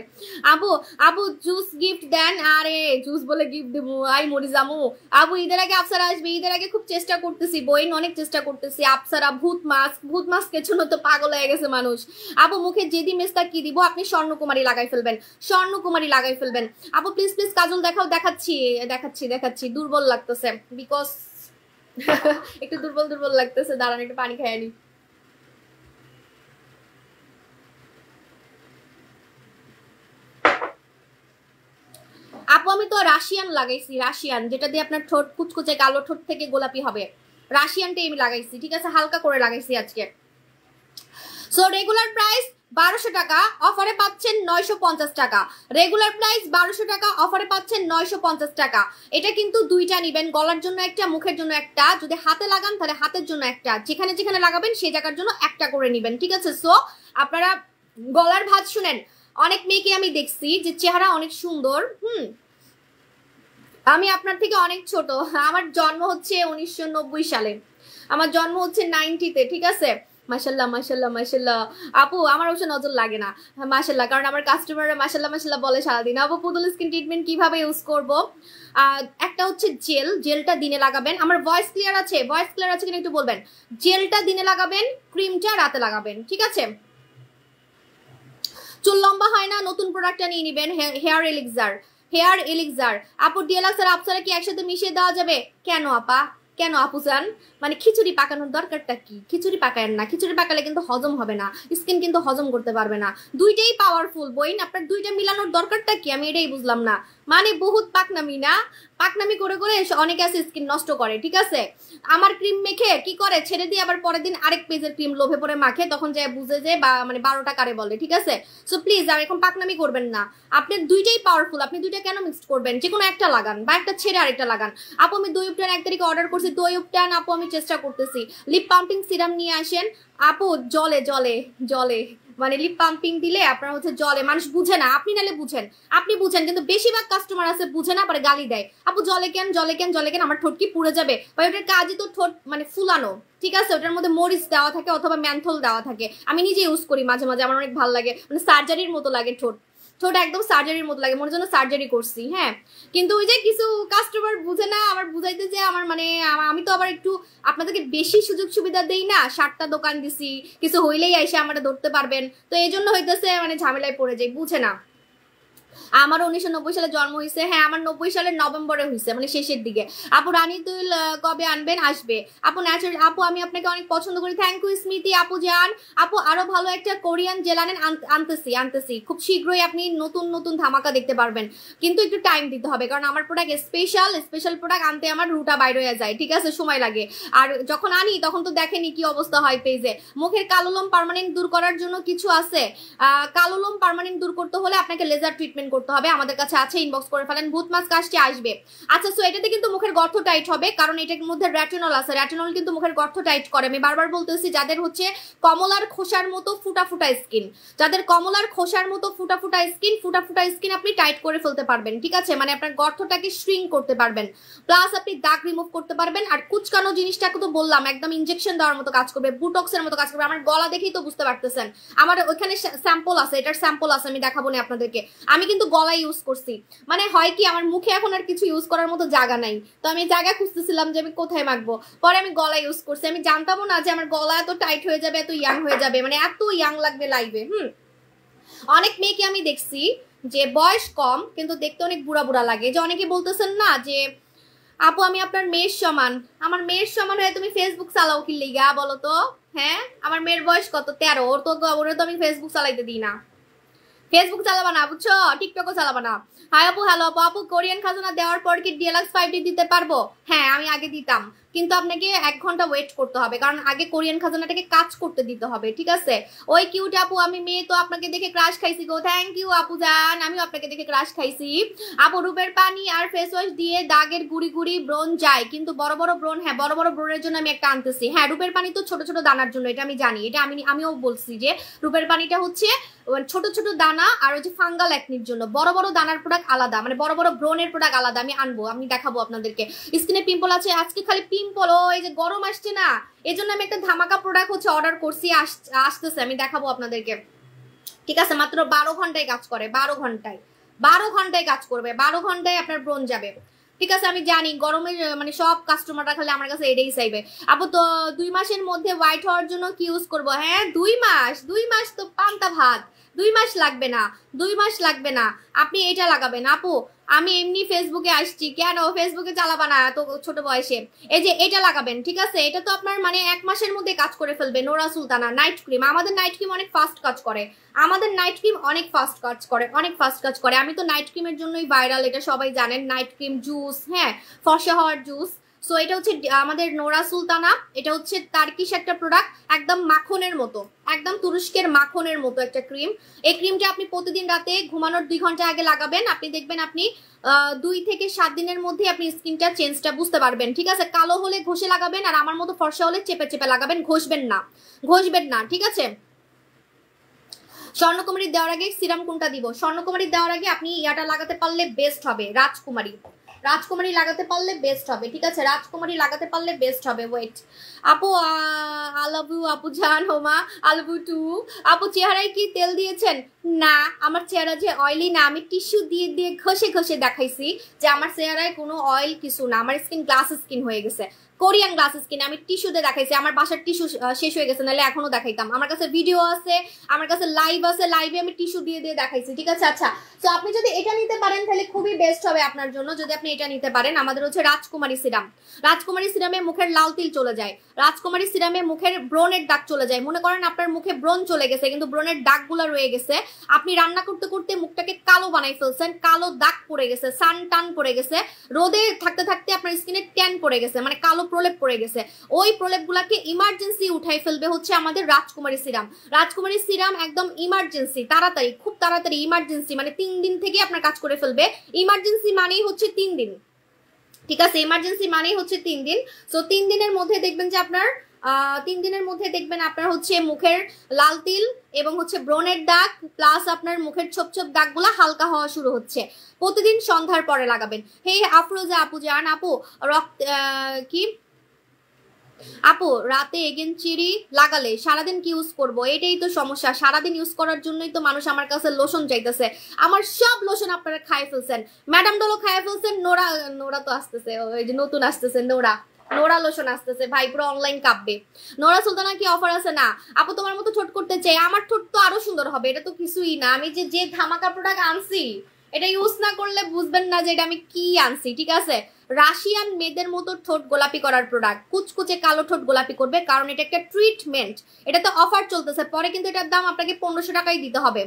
আপু জুস গিফট দেন। আরে জুস বলে গিফট দেবো, আই মরি জামু। আপু ঈদের আগে আপসারা আসবে, ঈদের আগে খুব চেষ্টা করতেছি বইন, অনেক চেষ্টা করতেছি। আপসারা, ভূত মাস্কের জন্য তো পাগল হয়ে গেছে মানুষ। আপু মুখে যেদি মেস্তা কি দিব, আপনি স্বর্ণকুমারী লাগাই ফেলবেন, স্বর্ণকুমারী লাগাই ফেলবেন। আপু প্লিজ প্লিজ কাজল দেখাও। দেখাচ্ছি দুর্বল লাগতেছে, বিকজ একটু দুর্বল লাগতেছে, দাঁড়ান একটু পানি খাই আনি। আপু আমি তো রাশিয়ান লাগাইছি, রাশিয়ান, যেটা দিয়ে আপনার ঠোঁট কুচকুচে কালো ঠোঁট থেকে গোলাপি হবে, রাশিয়ানটাই আমি লাগাইছি, ঠিক আছে? হালকা করে লাগাইছি আজকে। সো রেগুলার প্রাইস 1200 টাকা, অফারে পাচ্ছেন 950 টাকা। রেগুলার প্রাইস 1200 টাকা, অফারে পাচ্ছেন 950 টাকা। এটা কিন্তু দুইটা নিবেন, গলার জন্য একটা, মুখের জন্য একটা। যদি হাতে লাগান তাহলে হাতের জন্য একটা, যেখানে যেখানে লাগাবেন সেই জায়গার জন্য একটা করে নিবেন, ঠিক আছে? সো আপনারা গলার ভাঁজ শুনেন, অনেক মেয়েকে আমি দেখছি যে চেহারা অনেক সুন্দর, আমি আপনার থেকে অনেক ছোট, আমার জন্ম হচ্ছে 1990 সালে, আমার জন্ম হচ্ছে 90-তে, ঠিক আছে? মাশাল্লাহ মাশাল্লাহ মাশাল্লাহ। আপু আমার অবশ্য নজর লাগে না, মাশাল্লাহ, কারণ আমার কাস্টমাররা মাশাল্লাহ মাশাল্লাহ বলে সারাদিন। আপু পুতুল স্কিন ট্রিটমেন্ট কিভাবে ইউজ করব? একটা হচ্ছে জেলটা দিনে লাগাবেন। আমার ভয়েস ক্লিয়ার আছে? ভয়েস ক্লিয়ার আছে কিনা একটু বলবেন। জেলটা দিনে লাগাবেন, ক্রিমটা রাতে লাগাবেন, ঠিক আছে? চুল লম্বা হয় না, নতুন প্রোডাক্টটা নিয়ে নিবেন, হেয়ার এলিক্সার। আপু ডিএলএক্স আর আপসারা কি একসাথে মিশিয়ে দেওয়া যাবে? কেন আপা, কেন আপু জান? মানে খিচুড়ি পাকানোর দরকারটা কি? খিচুড়ি পাকায়েন না, খিচুড়ি পাকালে কিন্তু হজম হবে না, স্কিন কিন্তু হজম করতে পারবে না। দুইটাই পাওয়ারফুল বইন, আপনার দুইটা মিলানোর দরকারটা কি? আমি এটাই বুঝলাম না। মানে বহুত পাকনামি না, পাকনামি করে করে অনেকে আছে স্কিন নষ্ট করে, ঠিক আছে? আমার ক্রিম মেখে কি করে, ছেড়ে দিয়ে আবার পরের দিন আরেক পেজের ক্রিম লোভে পরে মাখে, তখন যে বুঝে যে মানে 12টা কারে বলে, ঠিক আছে? সো প্লিজ আর এখন পাকনামি করবেন না। আপনার দুইটাই পাওয়ারফুল, আপনি দুইটা কেন মিক্সড করবেন? যে কোনো একটা লাগান বা একটা ছেড়ে আরেকটা লাগান। আপু আমি দই উপটান 1 তারিখে অর্ডার করছি, দই উপটান আপু আমি চেষ্টা করতেছি। লিপ পাম্পিং সিরাম নিয়ে আসেন আপু, জলে মানে লিপ পাম্পিং দিলে আপনার হচ্ছে জলে, মানুষ বুঝে না, আপনি নালে বুঝেন, আপনি বুঝেন, কিন্তু বেশিরভাগ কাস্টমার আছে বুঝে না, পরে গালি দেয়, আপু জলে কেন, আমার ঠোঁট কি পুড়ে যাবে? ভাই ওটার কাজই তো ঠোঁট মানে ফুলানো, ঠিক আছে? ওটার মধ্যে মরিচ দেওয়া থাকে অথবা ম্যান্থল দেওয়া থাকে, আমি নিজে ইউজ করি মাঝে মাঝে, আমার অনেক ভালো লাগে, মানে সার্জারির মতো লাগে ঠোঁট একদম সার্জারির মতো লাগে, মোর জন্য সার্জারি করছি, হ্যাঁ। কিন্তু ওই যে কিছু কাস্টমার বুঝে না, আমার বুঝাইতে যে আমার মানে আমি তো আবার একটু আপনাদেরকে বেশি সুযোগ সুবিধা দেই না, 7টা দোকান দিছি, কিছু হইলেই এসে আমরা ধরতে পারবেন, তো এই জন্য হইতেছে মানে ঝামেলায় পড়ে যাই, বুঝে না। আমার 1990 সালে জন্ম হয়েছে, হ্যাঁ আমার 90 সালের নভেম্বরে হয়েছে, মানে শেষের দিকে। আপু রানী তুল কবে আনবেন? আসবে আপু, ন্যাচারাল আপু আমি আপনাকে অনেক পছন্দ করি, থ্যাংক ইউ স্মৃতি আপু জান। আপু আরো ভালো একটা কোরিয়ান জেল আনতেছি খুব শীঘ্রই, আপনি নতুন নতুন ধামাকা দেখতে পারবেন, কিন্তু একটু টাইম দিতে হবে, কারণ আমার প্রোডাক্ট স্পেশাল প্রোডাক্ট আনতে আমার রুটা বাইরে হয়ে যায়, ঠিক আছে? সময় লাগে, আর যখন আনি তখন তো দেখেনি কি অবস্থা হয় পেজে। মুখের কালো লোম পার্মানেন্ট দূর করার জন্য কিছু আছে? কালো লোম পার্মানেন্ট দূর করতে হলে আপনাকে লেজার ট্রিটমেন্ট করতে হবে, আমাদের কাছে আছে, ইনবক্স করে ফেলেন। ভূত মাস্ক আসবে। আচ্ছা সো এটাতে কিন্তু মুখের গর্ত টাইট হবে, কারণ এটার মধ্যে রেটিনল আছে, রেটিনল কিন্তু মুখের গর্ত টাইট করে। আমি বারবার বলতেছি, যাদের হচ্ছে কমলার খোসার মতো ফুটা স্কিন, যাদের কমলার খোসার মতো ফুটা স্কিন আপনি টাইট করে ফেলতে পারবেন, ঠিক আছে? মানে আপনার গর্তটাকে শ্রিঙ্ক করতে পারবেন, প্লাস আপনি দাগ রিমুভ করতে পারবেন। আর কুচকানো জিনিসটাকে তো বললাম একদম ইনজেকশন দেওয়ার মতো কাজ করবে, বুটক্সের মতো কাজ করবে। আমার গলা দেখেই তো বুঝতে পারতেছেন, আমার ওইখানে স্যাম্পল আছে, এটার স্যাম্পল আছে, আমি দেখাবো না আপনাদেরকে। আমি কিন্তু কিন্তু গলায় ইউজ করছি। মানে হয় কি আমার মুখে এখন আর কিছু ইউজ করার মতো জায়গা নাই, তো আমি জায়গা খুঁজতেছিলাম যে আমি কোথায় মাখবো, পরে আমি গলা ইউজ করছি। আমি জানতামও না যে আমার গলা এত টাইট হয়ে যাবে, এত ইয়াং হয়ে যাবে, মানে এত ইয়াং লাগবে লাইভে। অনেক মেয়েকে আমি দেখছি যে বয়স কম কিন্তু দেখতে অনেক বুড়া বুড়া লাগে। যে অনেকে বলতেছেন না যে আপু আমি আপনার মেয়ের সমান, আমার মেয়ের সমান হয়ে তুমি ফেসবুক চালাও কি লিগা বলো তো? হ্যাঁ, আমার মেয়ের বয়স কত? 13। ওরে তো আমি ফেসবুক চালাইতে দিই না। ফেসবুক চালাবা না, বুঝছো? টিকটকও চালাবা না। হাই আপু, হ্যালো আপু। আপু কোরিয়ান খাজনা দেওয়ার পর কি ডিএলএক্স 5D দিতে পারবো? হ্যাঁ, আমি আগে দিতাম, কিন্তু আপনাকে 1 ঘন্টা ওয়েট করতে হবে, কারণ আগে কোরিয়ান খাজনাটাকে কাজ করতে দিতে হবে, ঠিক আছে? ওই কিউট আপু, আমি মেয়ে তো আপনাকে দেখে ক্রাশ খাইছি গো। থ্যাংক ইউ আপু জান, আমিও আপনাকে দেখে ক্রাশ খাইছি। আপু রূপের পানি আর ফেস ওয়াশ দিয়ে দাগের গুড়ি গুড়ি ব্রণ যায়, কিন্তু বড় বড় ব্রণ, হ্যাঁ বড় বড় ব্রণের জন্য আমি একটা আনতেছি। হ্যাঁ, রূপের পানি তো ছোট ছোট দানার জন্য, এটা আমি জানি, এটা আমিও বলছি যে রূপের পানিটা হচ্ছে ছোট ছোট দানা আর হচ্ছে ফাঙ্গাল অ্যাকনির জন্য। বড় বড় দানার প্রোডাক্ট আলাদা, মানে বড় বড় ব্রণের প্রোডাক্ট আলাদা। আমি আনবো, আমি দেখাবো আপনাদেরকে। স্কিনে পিম্পল আছে, আজকে খালি পিম্পল। ও এই যে গরম আসছে না, এই জন্য আমি একটা ধামাকা প্রোডাক্ট হচ্ছে অর্ডার করছি, আসতেছে, আমি দেখাবো আপনাদেরকে, ঠিক আছে? মাত্র 12 ঘন্টায় কাজ করে, 12 ঘন্টায় কাজ করবে, 12 ঘন্টায় আপনার ব্রণ যাবে, ঠিক আছে? আমি জানি গরমের মানে সব কাস্টমাররা খালি আমার কাছে এটাই চাইবে। আপু তো 2 মাসের মধ্যে হোয়াইট হওয়ার জন্য কি ইউজ করবো? হ্যাঁ 2 মাস তো পান্তা ভাত, 2 মাস লাগবে না, 2 মাস লাগবে না, আপনি এটা লাগাবেন। আপু আমি এমনি ফেসবুকে আসছি, কেন ফেসবুকে চালাবা না এত ছোট বয়সে? এই যে এটা লাগাবেন, ঠিক আছে? এটা তো আপনার মানে 1 মাসের মধ্যে কাজ করে ফেলবে। নোরা সুলতানা নাইট ক্রিম, আমাদের নাইট ক্রিম অনেক ফাস্ট কাজ করে, আমাদের নাইট ক্রিম অনেক ফাস্ট কাজ করে, অনেক ফাস্ট কাজ করে। আমি তো নাইট ক্রিমের জন্যই ভাইরাল, এটা সবাই জানেন। নাইট ক্রিম জুস, হ্যাঁ ফর্সা হওয়ার জুস। সো এটা হচ্ছে আমাদের নোরা সুলতানা, এটা হচ্ছে টার্কিশ একটা প্রোডাক্ট, একদম মাখনের মতো, একদম তুরস্কের মাখনের মতো একটা ক্রিম। এই ক্রিমটা আপনি প্রতিদিন রাতে ঘুমানোর 2 ঘন্টা আগে লাগাবেন, আপনি দেখবেন আপনি 2 থেকে 7 দিনের মধ্যে আপনি স্কিনটা চেঞ্জটা বুঝতে পারবেন, ঠিক আছে? কালো হলে ঘষে লাগাবেন, আর আমার মতো ফর্সা হলে চেপে চেপে লাগাবেন, ঘষবেন না, ঠিক আছে? স্বর্ণকুমারী দেওয়ার আগে সিরাম কোনটা দিব? স্বর্ণকুমারী দেওয়ার আগে আপনি ইয়াটা লাগাতে পারলে বেস্ট হবে, রাজকুমারী লাগাতে পারলে বেস্ট হবে, ঠিক আছে? রাজকুমারী লাগাতে পারলে বেস্ট হবে। ওয়েট আপু, আই লাভ ইউ আপু জান, হোমা আই লাভ ইউ টু। আপু চেহারায় কি তেল দিয়েছেন? না, আমার চেহারা যে অয়েলি না, আমি টিস্যু দিয়ে দিয়ে ঘষে দেখাইছি যে আমার চেহারায় কোনো অয়েল কিছু না, আমার স্কিন গ্লাস স্কিন হয়ে গেছে, কোরিয়ান গ্লাস স্কিন। আমি টিস্যু দিয়ে দেখাইছি, আমার বাসার টিস্যু শেষ হয়ে গেছে, নাহলে এখনো দেখাইতাম। আমার কাছে ভিডিও আছে, আমার কাছে লাইভ আছে, লাইভে আমি টিস্যু দিয়ে দিয়ে দেখাইছি, ঠিক আছে? আচ্ছা, তো আপনি যদি এটা নিতে পারেন তাহলে খুবই বেস্ট হবে আপনার জন্য, যদি আপনি এটা নিতে পারেন। আমাদের হচ্ছে রাজকুমারী সিরাম, রাজকুমারী সিরামে মুখের লাল তিল চলে যায়, রাজকুমারী সিরামে মুখের ব্রণের দাগ চলে যায়। মনে করেন আপনার মুখে ব্রণ চলে গেছে কিন্তু ব্রণের দাগগুলো রয়ে গেছে, আপনি রান্না করতে করতে মুখটাকে কালো বানাই ফেলছেন, কালো দাগ পড়ে গেছে, সান টান পড়ে গেছে, রোদে থাকতে থাকতে আপনার স্কিনে ট্যান পড়ে গেছে, মানে কালো প্রলেপ পড়ে গেছে, ওই প্রলেপগুলোকে ইমার্জেন্সি উঠাই ফেলবে হচ্ছে আমাদের রাজকুমারী সিরাম। রাজকুমারী সিরাম একদম ইমার্জেন্সি, তাড়াতাড়ি, খুব তাড়াতাড়ি ইমার্জেন্সি, মানে 3 দিন থেকে আপনার কাজ করে ফেলবে। ইমার্জেন্সি মানেই হচ্ছে 3 দিন, ঠিক আছে? ইমার্জেন্সি মানেই হচ্ছে 3 দিন। সো 3 দিনের মধ্যে দেখবেন যে আপনার 3 দিনের মধ্যে দেখবেন আপনার হচ্ছে মুখের লাল তিল এবং হচ্ছে ব্রণের দাগ প্লাস আপনার মুখের ছোপ ছোপ দাগগুলা হালকা হওয়া শুরু হচ্ছে। প্রতিদিন সন্ধ্যার পরে লাগাবেন। হে আফরোজা আপু জান, আপু রক্ত কি আপু রাতে এগেন চিরি লাগালে সারাদিন কি ইউজ করবো? এটাই তো সমস্যা, সারাদিন ইউজ করার জন্যই তো মানুষ আমার কাছে লোশন চাইতেছে। আমার সব লোশন আপনারা খাই ফেলছেন, ম্যাডাম ডলো খাই ফেলছেন, নোরা তো আসতেছে, ওই যে নতুন আসতেছে নোরা লোশন আসতেছে, ভাই পুরো অনলাইন কাঁপবে। নোরা সুলতানা কি অফার আছে? না আপু, তোমার মতো ঠোঁট করতে চাই, আমার ঠোঁট তো আরো সুন্দর হবে, এটা তো কিছুই না। আমি যে ধামাকা প্রোডাক্ট আনছি এটা ইউজ না করলে বুঝবেন না যে এটা আমি কি আনছি, ঠিক আছে? রাশিয়ান মেয়েদের মতো ঠোঁট গোলাপি করার প্রোডাক্ট, কুচকুচে কালো ঠোঁট গোলাপি করবে, কারণ এটা একটা ট্রিটমেন্ট, এটাতে অফার চলতেছে, পরে কিন্তু এটার দাম আপনাকে 1500 টাকাই দিতে হবে,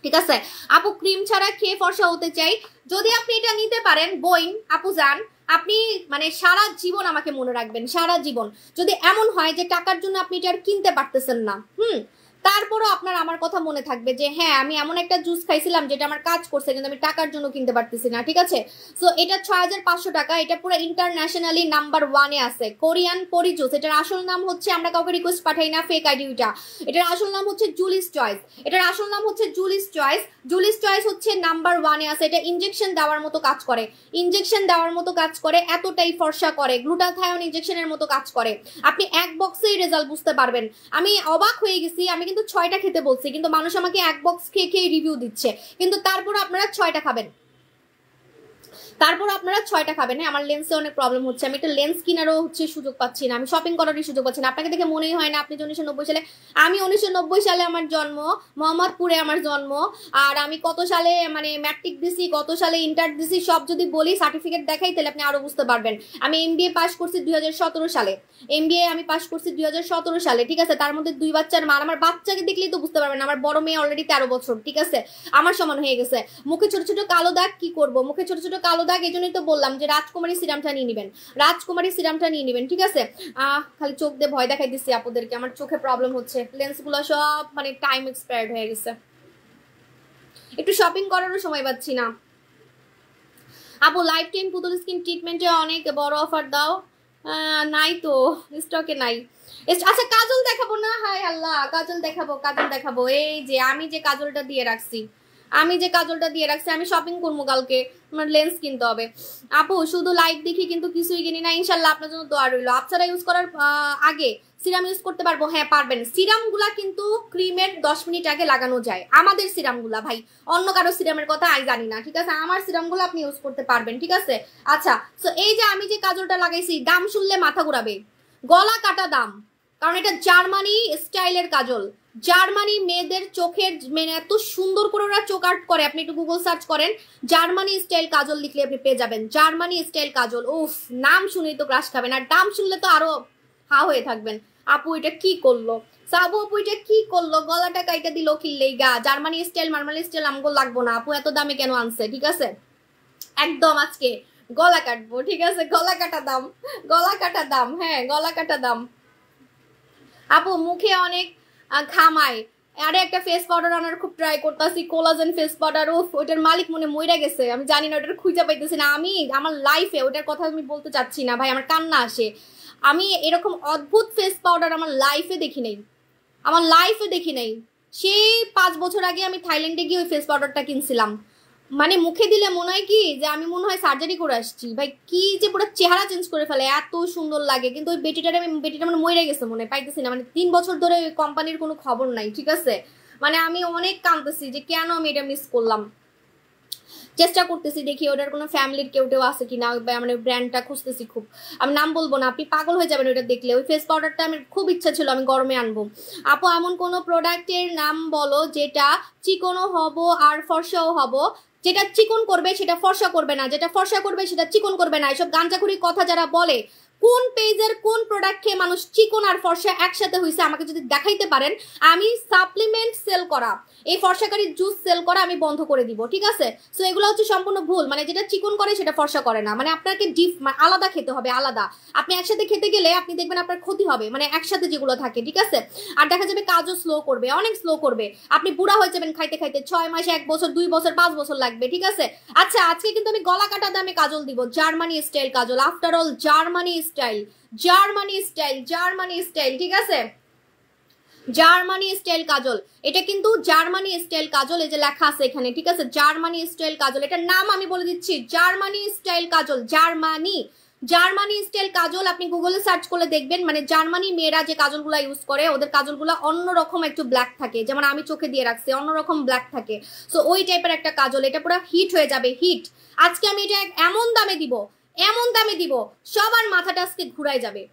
ঠিক আছে? আপু ক্রিম ছাড়া খেয়ে ফর্সা হতে চাই, যদি আপনি এটা নিতে পারেন বইন আপু যান, আপনি মানে সারা জীবন আমাকে মনে রাখবেন, সারা জীবন। যদি এমন হয় যে টাকার জন্য আপনি এটা আর কিনতে পারতেছেন না, তারপরও আপনার আমার কথা মনে থাকবে যে হ্যাঁ আমি এমন একটা জুস খাইছিলাম যেটা আমার কাজ করছে কিন্তু আমি টাকার জন্য কিনতে পারতেছি না, ঠিক আছে? সো এটা 6500 টাকা, এটা পুরো ইন্টারন্যাশনালি নাম্বার 1-এ আছে, কোরিয়ান কোরি জুস। এটার আসল নাম হচ্ছে, আমরা কাউকে রিকোয়েস্ট পাঠাই না, ফেক আইডি ওইটা, এটার আসল নাম হচ্ছে জুলিস চয়েস, এটার আসল নাম হচ্ছে জুলিস চয়েস। জুলিস চয়েস হচ্ছে নাম্বার 1-এ আছে, এটা ইনজেকশন দেওয়ার মতো কাজ করে, ইনজেকশন দেওয়ার মতো কাজ করে, এতটাই ফর্সা করে, গ্লুটাথায়ন ইনজেকশনের মতো কাজ করে, আপনি এক বক্সেই রেজাল্ট বুঝতে পারবেন। আমি অবাক হয়ে গেছি, আমি কিন্তু কিন্তু 6টা খেতে বলছি, কিন্তু মানুষ আমাকে এক বক্স খেয়ে খেয়ে রিভিউ দিচ্ছে, কিন্তু তারপর আপনারা 6টা খাবেন, তারপর আপনারা 6টা খাবেন। হ্যাঁ, আমার লেন্সে অনেক প্রবলেম হচ্ছে, আমি একটা লেন্স কেনারও হচ্ছে সুযোগ পাচ্ছি না, আমি শপিং করারই সুযোগ পাচ্ছি না। আপনাকে দেখে মনেই হয় না আপনি 1990 সালে, আমি 1990 সালে আমার জন্ম, মোহাম্মদপুরে আমার জন্ম, আর আমি কত সালে মানে ম্যাট্রিক দিছি, কত সালে ইন্টার দিছি, সব যদি বলি সার্টিফিকেট দেখাই তাহলে আপনি আরো বুঝতে পারবেন। আমি এমবিএ পাস করছি 2017 সালে, এমবিএ আমি পাস করছি 2017 সালে, ঠিক আছে। তার মধ্যে 2 বাচ্চার মা, আমার বাচ্চাকে দেখলেই তো বুঝতে পারবেন, আমার বড় মেয়ে অলরেডি 13 বছর, ঠিক আছে, আমার সমান হয়ে গেছে। মুখে ছোট ছোট কালো দাগ, কি করব, মুখে ছোট ছোট কালো দাগ, এই জন্যই তো বললাম যে রাজকুমারী সিরামটা নিয়ে নেবেন, রাজকুমারী সিরামটা নিয়ে নেবেন, ঠিক আছে। খালি চোখ দিয়ে ভয় দেখাই দিচ্ছি আপুদেরকে, আমার চোখে প্রবলেম হচ্ছে, লেন্সগুলো সব মানে টাইম এক্সপায়ার্ড হয়ে গেছে, একটু শপিং করারও সময় পাচ্ছি না। আপু লাইফ টাইম পুতুল স্কিন ট্রিটমেন্টে অনেক বড় অফার দাও, নাই তো, স্টকে নাই। আচ্ছা কাজল দেখাবো না, হায় আল্লাহ, কাজল দেখাবো, কাজল দেখাবো, এই যে আমি যে কাজলটা দিয়ে রাখছি, আমি যে কাজলটা দিয়ে রাখছি, আমি শপিং করবো কালকে, আমার লেন্স কিনতে হবে। আপু শুধু লাইভ দেখি কিন্তু কিছুই কিনি না, ইনশাল্লাহ আপনার জন্য দোয়া রইলো। আপনারা ইউজ করার আগে সিরাম ইউজ করতে পারবো? হ্যাঁ পারবেন। সিরামগুলা কিন্তু ক্রিমের 10 মিনিট আগে লাগানো যায়, আমাদের সিরামগুলা ভাই, অন্য কারো সিরামের কথা আমি জানি না, ঠিক আছে, আমার সিরামগুলো আপনি ইউজ করতে পারবেন, ঠিক আছে। আচ্ছা, তো এই যে আমি যে কাজলটা লাগাইছি, দাম শুনলে মাথা ঘুরাবে, গলা কাটা দাম, কারণ এটা জার্মানি স্টাইলের কাজল, জার্মানি মেয়েদের চোখের মানে এত সুন্দর করে ওরা চোখ আর্ট করে, আপনি একটু গুগল সার্চ করেন জার্মানি স্টাইল কাজল লিখলে আপনি পেয়ে যাবেন, জার্মানি স্টাইল কাজল। উফ, নাম শুনেই তো ক্রাশ খাবেন, আর দাম শুনলে তো আরো হা হয়ে থাকবেন। আপু এটা কি করলো, সাবু আপু এটা কি করলো, গলাটা কাইটা দিল কিনলেই গা, জার্মানি স্টাইল মার্মালি স্টাইল আমগো লাগবো না, আপু এত দামে কেন আনছে, ঠিক আছে, একদম আজকে গলা কাটবো, ঠিক আছে, গলা কাটা দাম, গলা কাটা দাম, হ্যাঁ গলা কাটা দাম। আপু মুখে অনেক ঘামায়, আরে একটা ফেস পাউডার আনার খুব ট্রাই করতেছি, কোলাজেন ফেস পাউডার, ওইটার মালিক মনে মইরা গেছে, আমি জানি না, ওটার খুঁজে পাইতেছি না, আমি আমার লাইফে ওটার কথা আমি বলতে চাচ্ছি না ভাই, আমার কান্না আসে, আমি এরকম অদ্ভুত ফেস পাউডার আমার লাইফে দেখি নাই, আমার লাইফে দেখি নাই। সেই 5 বছর আগে আমি থাইল্যান্ডে গিয়ে ওই ফেস পাউডারটা কিনছিলাম, মানে মুখে দিলে মনে হয় কি যে আমি মনে হয় সার্জারি করে আসছি ভাই, কি যে পুরো চেহারা চেঞ্জ করে ফেলে, এত সুন্দর লাগে। কিন্তু ওই বেটিটা মানে মরে গেছে, মনে পাইতেছি না, মানে 3 বছর ধরে ওই কোম্পানির কোনো খবর নাই, ঠিক আছে, মানে আমি অনেক কাঁদতেছি যে কেন আমি এটা মিস করলাম। চেষ্টা করতেছি দেখি ওটার কোনো ফ্যামিলির কেউ আছে কিনা, মানে ব্র্যান্ডটা খুঁজতেছি খুব, আমি নাম বলবো না, আপনি পাগল হয়ে যাবেন ওটা দেখলে। ওই ফেস পাউডারটা আমার খুব ইচ্ছা ছিল আমি গরমে আনবো। আপু এমন কোনো প্রোডাক্টের নাম বলো যেটা চিকনও হব আর ফর্সাও হব, যেটা চিকন করবে সেটা ফর্সা করবে না, যেটা ফর্সা করবে সেটা চিকন করবে না, এসব গাঞ্জাখুরি কথা যারা বলে, কোন পেজের কোন প্রোডাক্ট খেয়ে মানুষ চিকন আর ফর্সা একসাথে হয়েছে আমাকে যদি দেখাইতে পারেন, আমি সাপ্লিমেন্ট সেল করা, এই ফর্সাকারী জুস সেল করা আমি বন্ধ করে দিব, ঠিক আছে। সো এগুলো হচ্ছে সম্পূর্ণ ভুল, মানে যেটা চিকন করে সেটা ফর্সা করে না, মানে আপনাকে আলাদা খেতে হবে, আলাদা। আপনি একসাথে খেতে গেলে আপনি দেখবেন আপনার ক্ষতি হবে, মানে একসাথে যেগুলো থাকে, ঠিক আছে। আর দেখা যাবে কাজও স্লো করবে, অনেক স্লো করবে, আপনি বুড়া হয়ে যাবেন খাইতে খাইতে, 6 মাস 1 বছর 2 বছর 5 বছর লাগবে, ঠিক আছে। আচ্ছা আজকে কিন্তু আমি গলা কাটা দামে কাজল দিব, জার্মানি স্টাইল কাজল, after all Germany style, Germany style, Germany style, ঠিক আছে, জার্মানি স্টাইল কাজল, এটা কিন্তু জার্মানি স্টাইল কাজল, এই যে লেখা আছে এখানে, ঠিক আছে, জার্মানি স্টাইল কাজল, এটার নাম আমি বলে দিচ্ছি, জার্মানি স্টাইল কাজল, জার্মানি, জার্মানি স্টাইল কাজল। আপনি গুগলে সার্চ করলে দেখবেন, মানে জার্মানি মেয়েরা যে কাজলগুলা ইউজ করে ওদের কাজলগুলা অন্যরকম একটু ব্ল্যাক থাকে, যেমন আমি চোখে দিয়ে রাখছি অন্যরকম ব্ল্যাক থাকে, সো ওই টাইপের একটা কাজল, এটা পুরো হিট হয়ে যাবে, হিট। আজকে আমি এটা এমন দামে দিব, এমন দামে দিব, সবার মাথাটা আজকে ঘুরাই যাবে,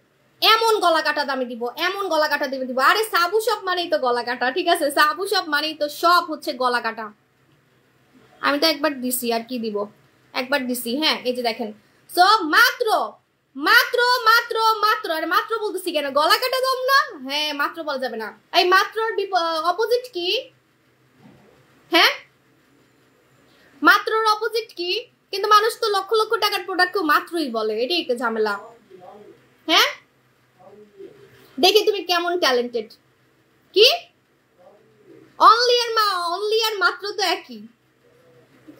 এমন গলা কাটা দামে দিব, এমন গলা কাটা দামে দিব। আরে সাবু শপ মানেই তো গলা কাটা, ঠিক আছে, সাবু শপ মানেই তো সব হচ্ছে গলা কাটা। আমি তো একবার দিছি, আর কি দিব, একবার দিছি, হ্যাঁ এই যে দেখেন। সো মাত্র মাত্র মাত্র মাত্র, আরে মাত্র বলতেছি কেন, গলা কাটা দাম না, হ্যাঁ মাত্র বলা যাবে না, এই মাত্রর অপোজিট কি, হ্যাঁ মাত্রর অপোজিট কি, কিন্তু মানুষ তো লক্ষ লক্ষ টাকার প্রোডাক্টকে মাত্রই বলে, এটাই একটা ঝামেলা। হ্যাঁ দেখি তুমি কেমন ট্যালেন্টেড, কি অনলি আর অনলি আর মাত্র তো একই,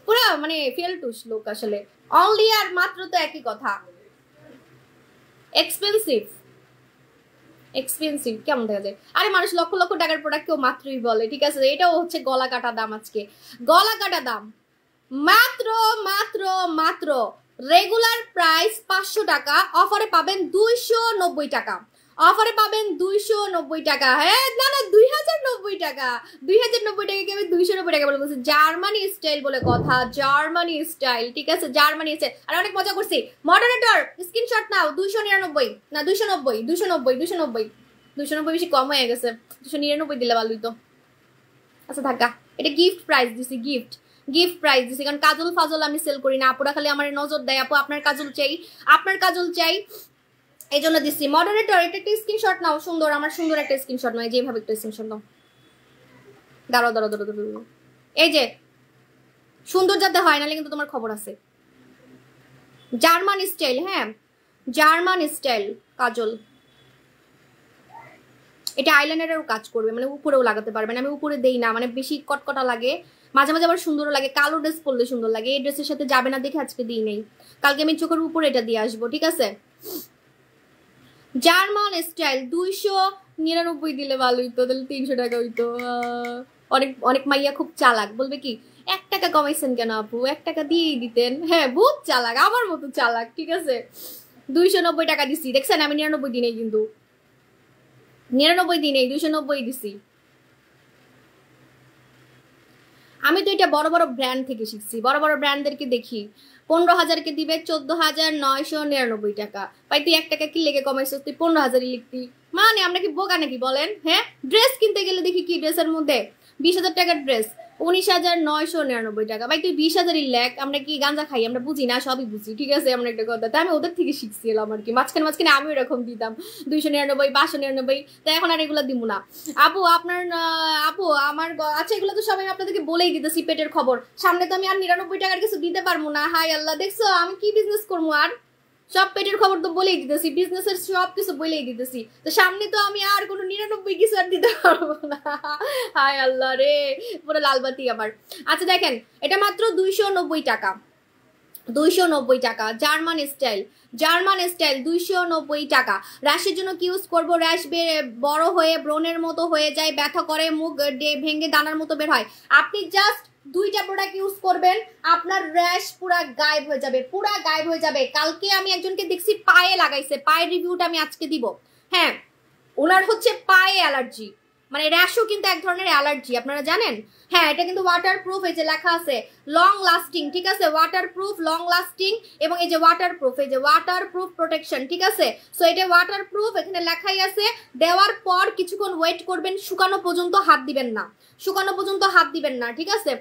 পুরো মানে ফেলটুস লোক আসলে, অনলি আর মাত্র তো একই কথা। এক্সপেন্সিভ, এক্সপেন্সিভ কেমন দেখা যায়, আরে মানুষ লক্ষ লক্ষ টাকার প্রোডাক্ট কেউ মাত্রই বলে, ঠিক আছে, এটাও হচ্ছে গলা কাটা দাম, আজকে গলা কাটা দাম মাত্র মাত্র মাত্র রেগুলার প্রাইস 500 টাকা, অফারে পাবেন 290 টাকা, অফারে পাবেন 290 টাকা। হ্যাঁ না না 2090 টাকা, 2090 টাকা কি আমি 290 টাকা বলে বলছি? জার্মানি স্টাইল বলে কথা, জার্মানি স্টাইল, ঠিক আছে জার্মানি স্টাইল। আর অনেক মজা করছি। মডারেটর স্ক্রিনশট নাও, 299 না 290 290 290 290 বেশি কম হয়ে গেছে, 299 দিলে ভালোই তো। আচ্ছা থাকা, এটা গিফট প্রাইস দিছি, গিফট প্রাইস দিছি, কারণ কাজল ফাজল আমি সেল করি না, আপুরা খালি আমার নজর দেয়, আপু আপনার কাজল চাই, আপনার কাজল চাই, এই জন্য দিচ্ছি। মডারেটর এটা একটা স্ক্রিনশট নাও, সুন্দর, আমার সুন্দর একটা স্ক্রিনশট নাও, যেভাবে একটা স্ক্রিনশট নাও। দাঁড়াও দাঁড়াও দাঁড়াও দাঁড়াও, এই যে সুন্দর যাতে হয়, নাহলে কিন্তু তোমার খবর আছে। জার্মান স্টাইল, হ্যাঁ জার্মান স্টাইল কাজল, এটা আইলাইনারেও কাজ করবে, মানে উপরেও লাগাতে পারবেন। আমি উপরে দেই না, মানে বেশি কটকটা লাগে, মাঝে মাঝে আবার সুন্দরও লাগে। কালো ড্রেস পরলে সুন্দর লাগে, এই ড্রেসের সাথে যাবে না দেখে আজকে দিই নেই, কালকে আমি চোখের উপরে এটা দিয়ে আসবো, ঠিক আছে। জার্মান স্টাইল 299 দিলে ভালো হইতো, তাহলে 300 টাকা হইতো। অনেক অনেক মাইয়া খুব চালাক, বলবে কি 1 টাকা কমাইছেন কেন আপু, 1 টাকা দিয়েই দিতেন। হ্যাঁ বহুত চালাক, আমার মতো চালাক, ঠিক আছে। 290 টাকা দিছি, দেখছেন আমি 99 দিনেই, কিন্তু 99 দিনেই 290 দিছি। আমি তো এটা বড় বড় ব্র্যান্ড থেকে শিখছি, বড় বড় ব্র্যান্ডদেরকে দেখি 15,000 দিবে 14,999 টাকা। ভাই তুই 1 টাকা কি লেগে কমাইছিস, তুই 15,000 লিখতি, মানে আমরা কি বোকা নাকি বলেন? হ্যাঁ ড্রেস কিনতে গেলে দেখি কি ড্রেসের মধ্যে 20,000 টাকার ড্রেস 19,999 টাকা। ভাই তুই 20,000 লেখ, আমরা কি গাঁজা খাই? আমরা বুঝি না, সবই বুঝি, ঠিক আছে। এমন একটা কথা, তাই আমি ওদের থেকে শিখছি এলাম আর কি। মাঝখানে আমি এরকম দিতাম 299 599, তাই এখন আর এগুলো দিব না। আপু আপনার আপু আমার আচ্ছা এগুলো তো সবাই আপনাদেরকে বলেই দিতেছি, পেটের খবর। সামনে তো আমি আর 99 টাকার কিছু দিতে পারবো না। হাই আল্লাহ, দেখছো আমি কি বিজনেস করবো? আর সব পেটের খবর তো বলেই দিতেছি, বিজনেসের সব কিছু বলেই দিতেছি, তো সামনে তো আমি আর কোনো 99 কিছু আর দিতে পারবো না। হায় আল্লাহ রে, পুরো লালবাতি আমার। আচ্ছা দেখেন, এটা মাত্র 290 টাকা, 290 টাকা। জার্মান স্টাইল, জার্মান স্টাইল 290 টাকা। র্যাশের জন্য কি ইউজ করবো? র্যাশ বড় হয়ে ব্রণের মতো হয়ে যায়, ব্যথা করে, মুখ ভেঙে দানার মতো বের হয়। আপনি জাস্ট 2টা প্রোডাক্ট ইউজ করবেন, আপনার র্যাশ পুরা গায়েব হয়ে যাবে, পুরা গায়েব হয়ে যাবে। কালকে আমি একজনকে দেখছি পায়ে লাগাইছে, পায়ের রিভিউটা আমি আজকে দিব। হ্যাঁ ওনার হচ্ছে পায়ে অ্যালার্জি, মানে র্যাশও কিন্তু এক ধরনের অ্যালার্জি, আপনারা জানেন। হ্যাঁ এটা কিন্তু ওয়াটারপ্রুফ, এই যে লেখা আছে লং লাস্টিং, ঠিক আছে, ওয়াটারপ্রুফ লং লাস্টিং, এবং এই যে ওয়াটারপ্রুফ, এই যে ওয়াটারপ্রুফ প্রোটেকশন, ঠিক আছে। সো এটা ওয়াটারপ্রুফ, এখানে লেখাই আছে। দেওয়ার পর কিছুক্ষণ ওয়েট করবেন, শুকানো পর্যন্ত হাত দিবেন না, শুকানো পর্যন্ত হাত দিবেন না, ঠিক আছে।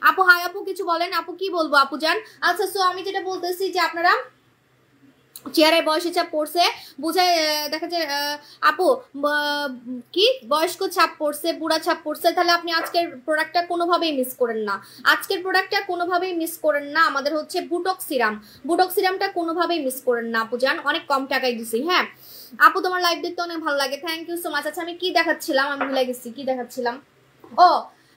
আপু হাই আপু কিছু বলেন, আপু কি বলবো আপু জান। আচ্ছা সো আমি যেটা বলতেছি যে আপনারা চেয়ারে বয়সের ছাপ পড়ছে, বুঝে দেখা যায় আপু কি বয়স্ক ছাপ পড়ছে, বুড়া ছাপ পড়ছে, তাহলে আপনি আজকের প্রোডাক্টটা কোনোভাবেই মিস করেন না, আজকের প্রোডাক্টটা কোনোভাবেই মিস করেন না। আমাদের হচ্ছে বুটক্স সিরাম, বুটক্স সিরামটা কোনোভাবেই মিস করেন না আপু জান, অনেক কম টাকায় দিছি। হ্যাঁ আপু তোমার লাইভ দেখতে অনেক ভালো লাগে, থ্যাংক ইউ সো মাচ। আচ্ছা আমি কি দেখাচ্ছিলাম, আমি ভুলে গেছি কি দেখাচ্ছিলাম। ও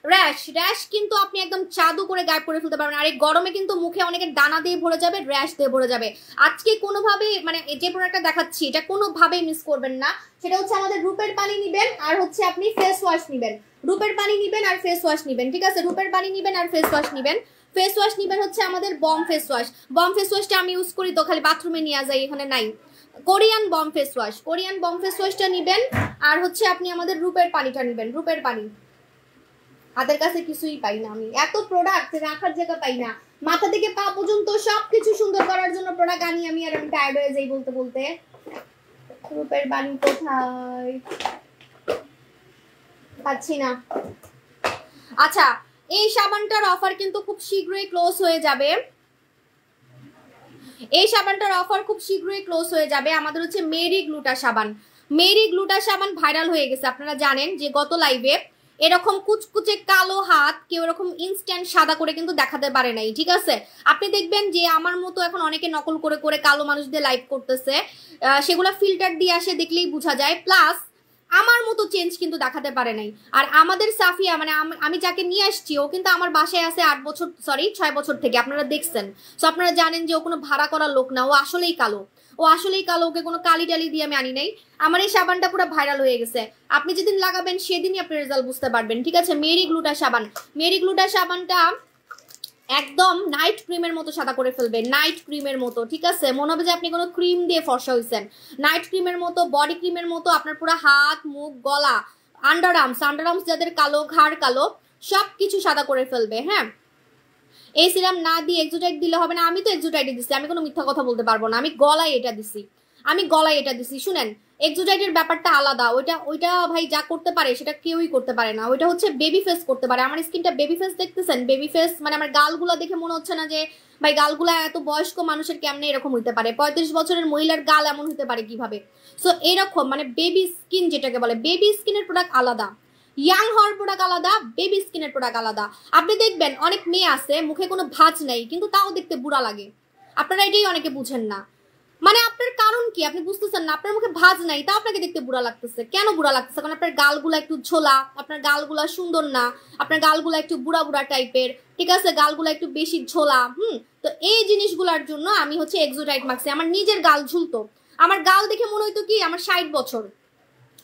র্যাশ, র্যাশ কিন্তু আপনি একদম জাদু করে গায়েব করে ফেলতে পারবেন। আর এই গরমে কিন্তু মুখে অনেকের দানা দিয়ে ভরে যাবে, র্যাশ দিয়ে ভরে যাবে। আজকে কোনোভাবেই মানে যে প্রোডাক্টটা দেখাচ্ছি এটা কোনোভাবেই মিস করবেন না। সেটা হচ্ছে আমাদের রূপের পানি নিবেন, আর হচ্ছে আপনি ফেস ওয়াশ নিবেন, রূপের পানি নিবেন আর ফেস ওয়াশ নিবেন, ঠিক আছে। রূপের পানি নিবেন আর ফেস ওয়াশ নিবেন। ফেস ওয়াশ নিবেন হচ্ছে আমাদের বম ফেস ওয়াশ, বম ফেস ওয়াশটা আমি ইউজ করি তো, খালি বাথরুমে নিয়ে যাই, এখানে নাই। কোরিয়ান বম ফেস ওয়াশ, কোরিয়ান বম ফেস ওয়াশটা নিবেন। আর হচ্ছে আপনি আমাদের রূপের পানিটা নিবেন, রূপের পানি। হাতের কাছে কিছুই পাই না আমি, এত প্রোডাক্ট রাখার জায়গা পাই না, মাথা থেকে পা পর্যন্ত সবকিছু সুন্দর করার জন্য প্রোডাক্ট আনি আমি, আর আমি টায়ার্ড হয়ে যাই বলতে বলতে। রূপের বাণী কোথায় পাচ্ছি না। আচ্ছা এই সাবানটার অফার কিন্তু খুব শীঘ্রই ক্লোজ হয়ে যাবে, এই সাবানটার অফার খুব শীঘ্রই ক্লোজ হয়ে যাবে। আমাদের হচ্ছে মেরি গ্লুটা সাবান, মেরি গ্লুটা সাবান ভাইরাল হয়ে গেছে। আপনারা জানেন যে গত লাইভে এরকম কুচকুচে কালো হাত কেউ এরকম ইনস্ট্যান্ট সাদা করে কিন্তু দেখাতে পারে নাই, ঠিক আছে। আপনি দেখবেন যে আমার মতো এখন অনেকে নকল করে করে কালো মানুষদের লাইভ করতেছে, সেগুলো ফিল্টার দিয়ে আসে, দেখলেই বোঝা যায়। প্লাস আমার মতো চেঞ্জ কিন্তু দেখাতে পারে নাই। আর আমাদের সাফিয়া মানে আমি যাকে নিয়ে আসছি ও কিন্তু আমার বাসায় আছে 8 বছর, সরি 6 বছর থেকে, আপনারা দেখছেন। সো আপনারা জানেন যে ও কোনো ভাড়া করা লোক না, ও আসলেই কালো, ও আসলেই কালো, ওকে কোনো কালি টালি দিয়ে আমি আনি নাই। আমার এই সাবানটা পুরো ভাইরাল হয়ে গেছে, আপনি যেদিন লাগাবেন সেদিনই আপনি রেজাল্ট বুঝতে পারবেন, ঠিক আছে। মেরি গ্লুটা সাবান, মেরি গ্লুটা সাবানটা একদম নাইট ক্রিমের মতো সাদা করে ফেলবে, নাইট ক্রিমের মতো, ঠিক আছে? মনে হবে যে আপনি কোনো ক্রিম দিয়ে ফর্সা হয়েছেন, নাইট ক্রিমের মতো, বডি ক্রিমের মতো। আপনার পুরো হাত, মুখ, গলা, আন্ডার আর্মস যাদের কালো, ঘাড় কালো, সবকিছু সাদা করে ফেলবে। হ্যাঁ, এই সিরাম না দিয়ে এক্সোটাইট দিলে হবে না। আমি তো এক্সোটাইটে দিছি, আমি কোনো মিথ্যা কথা বলতে পারবো না। আমি গলায় এটা দিছি। শুনেন, এক্সোটাইটের ব্যাপারটা আলাদা। ওইটা ভাই যা করতে পারে সেটা কেউই করতে পারে না। ওইটা হচ্ছে বেবি ফেস করতে পারে। আমার স্কিনটা বেবি ফেস দেখতেছেন? বেবি ফেস মানে আমার গালগুলা দেখে মনে হচ্ছে না যে ভাই গালগুলা এত বয়স্ক মানুষের কেমনে এরকম হইতে পারে? 35 বছরের মহিলার গাল এমন হতে পারে কিভাবে? সো এরকম মানে বেবি স্কিন যেটাকে বলে, বেবি স্কিনের প্রোডাক্ট আলাদা, ইয়াং হওয়ার প্রোডাক্ট আলাদা, বেবি স্কিনের প্রোডাক্ট আলাদা। আপনি দেখবেন অনেক মেয়ে আছে মুখে কোনো ভাঁজ নাই কিন্তু তাও দেখতে বুড়া লাগে। আপনারা এটাই অনেকে বুঝেন না। মানে আপনার কারণ কি আপনি বুঝতেছেন না? আপনার মুখে ভাঁজ নাই তাও আপনাকে দেখতে বুড়া লাগতেছে। কেন বুড়া লাগতেছে? কারণ আপনার গালগুলা একটু ঝোলা, আপনার গালগুলা সুন্দর না, আপনার গালগুলা একটু বুড়া বুড়া টাইপের, ঠিক আছে? গালগুলা একটু বেশি ঝোলা। তো এই জিনিসগুলোর জন্য আমি হচ্ছে এক্সোটাইট মাখছি। আমার নিজের গাল ঝুলতো, আমার গাল দেখে মনে হইতো কি আমার 60 বছর।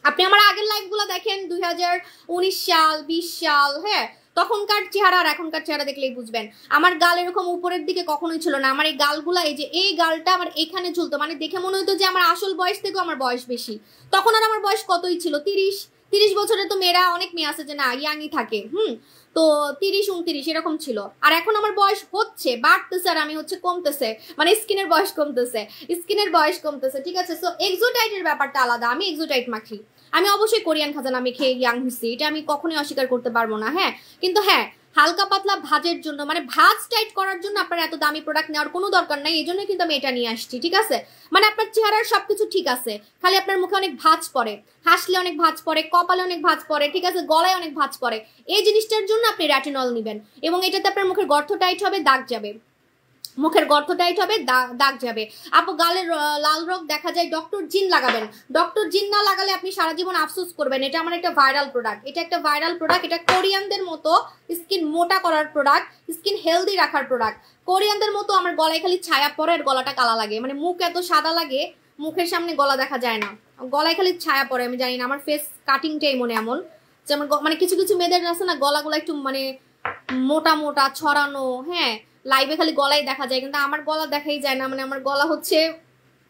আপনি আমার আগের লাইভগুলো দেখেন, 2019 সাল, 20 সাল, হ্যাঁ, তখনকার চেহারা আর এখনকার চেহারা দেখলেই বুঝবেন। আমার গাল এরকম উপরের দিকে কখনোই ছিল না। আমার এই গালগুলা, এই যে এই গালটা আমার এখানে ঝুলতো, মানে দেখে মনে হতো যে আমার আসল বয়স থেকেও আমার বয়স বেশি। তখন আর আমার বয়স কতই ছিল, 30 বছরে তো মেয়েরা, অনেক মেয়ে আছে যে না ইয়াংই থাকে, তো 30-29 এরকম ছিল। আর এখন আমার বয়স হচ্ছে বাড়তেছে আর আমি হচ্ছে কমতেছে, মানে স্কিনের বয়স কমতেছে, ঠিক আছে? সো এক্সোটাইটের ব্যাপারটা আলাদা। আমি এক্সোটাইট মাখি, আমি অবশ্যই কোরিয়ান খাজানা আমি খেয়ে ইয়াং হচ্ছি, এটা আমি কখনোই অস্বীকার করতে পারবো না। হ্যাঁ, কিন্তু হ্যাঁ, হালকা পাতলা ভাজের জন্য, মানে ভাজ টাইট করার জন্য আপনার এত দামি প্রোডাক্ট নেওয়ার কোনো দরকার নাই। এই জন্য কিন্তু আমি এটা নিয়ে আসছি, ঠিক আছে? মানে আপনার চেহারার সবকিছু ঠিক আছে, খালি আপনার মুখে অনেক ভাঁজ পড়ে, হাসলে অনেক ভাঁজ পড়ে, কপালে অনেক ভাঁজ পড়ে, ঠিক আছে, গলায় অনেক ভাঁজ পড়ে। এই জিনিসটার জন্য আপনি রেটিনল নেবেন এবং এটাতে আপনার মুখের গর্ত টাইট হবে, দাগ যাবে, মুখের গর্ত টাইট হবে, দাগ যাবে। আপু গালের লাল রোগ দেখা যায়, ডক্টর জিন লাগাবেন। ডক্টর জিন না লাগালে আপনি সারা জীবন আফসোস করবেন। এটা আমার একটা ভাইরাল প্রোডাক্ট, এটা কোরিয়ানদের মতো স্কিন মোটা করার প্রোডাক্ট, স্কিন হেলদি রাখার প্রোডাক্ট। কোরিয়ানদের মতো আমার গলায় খালি ছায়া পড়ে আর গলাটা কালা লাগে, মানে মুখ এত সাদা লাগে, মুখের সামনে গলা দেখা যায় না, গলায় খালি ছায়া পড়ে। আমি জানি না, আমার ফেস কাটিংটাই মনে এমন যে আমার মানে কিছু কিছু মেয়েদের আছে না গলাগুলো একটু মানে মোটা মোটা ছড়ানো, হ্যাঁ, লাইভে খালি গলাই দেখা যায়, কিন্তু আমার গলা দেখাই যায় না। মানে আমার গলা হচ্ছে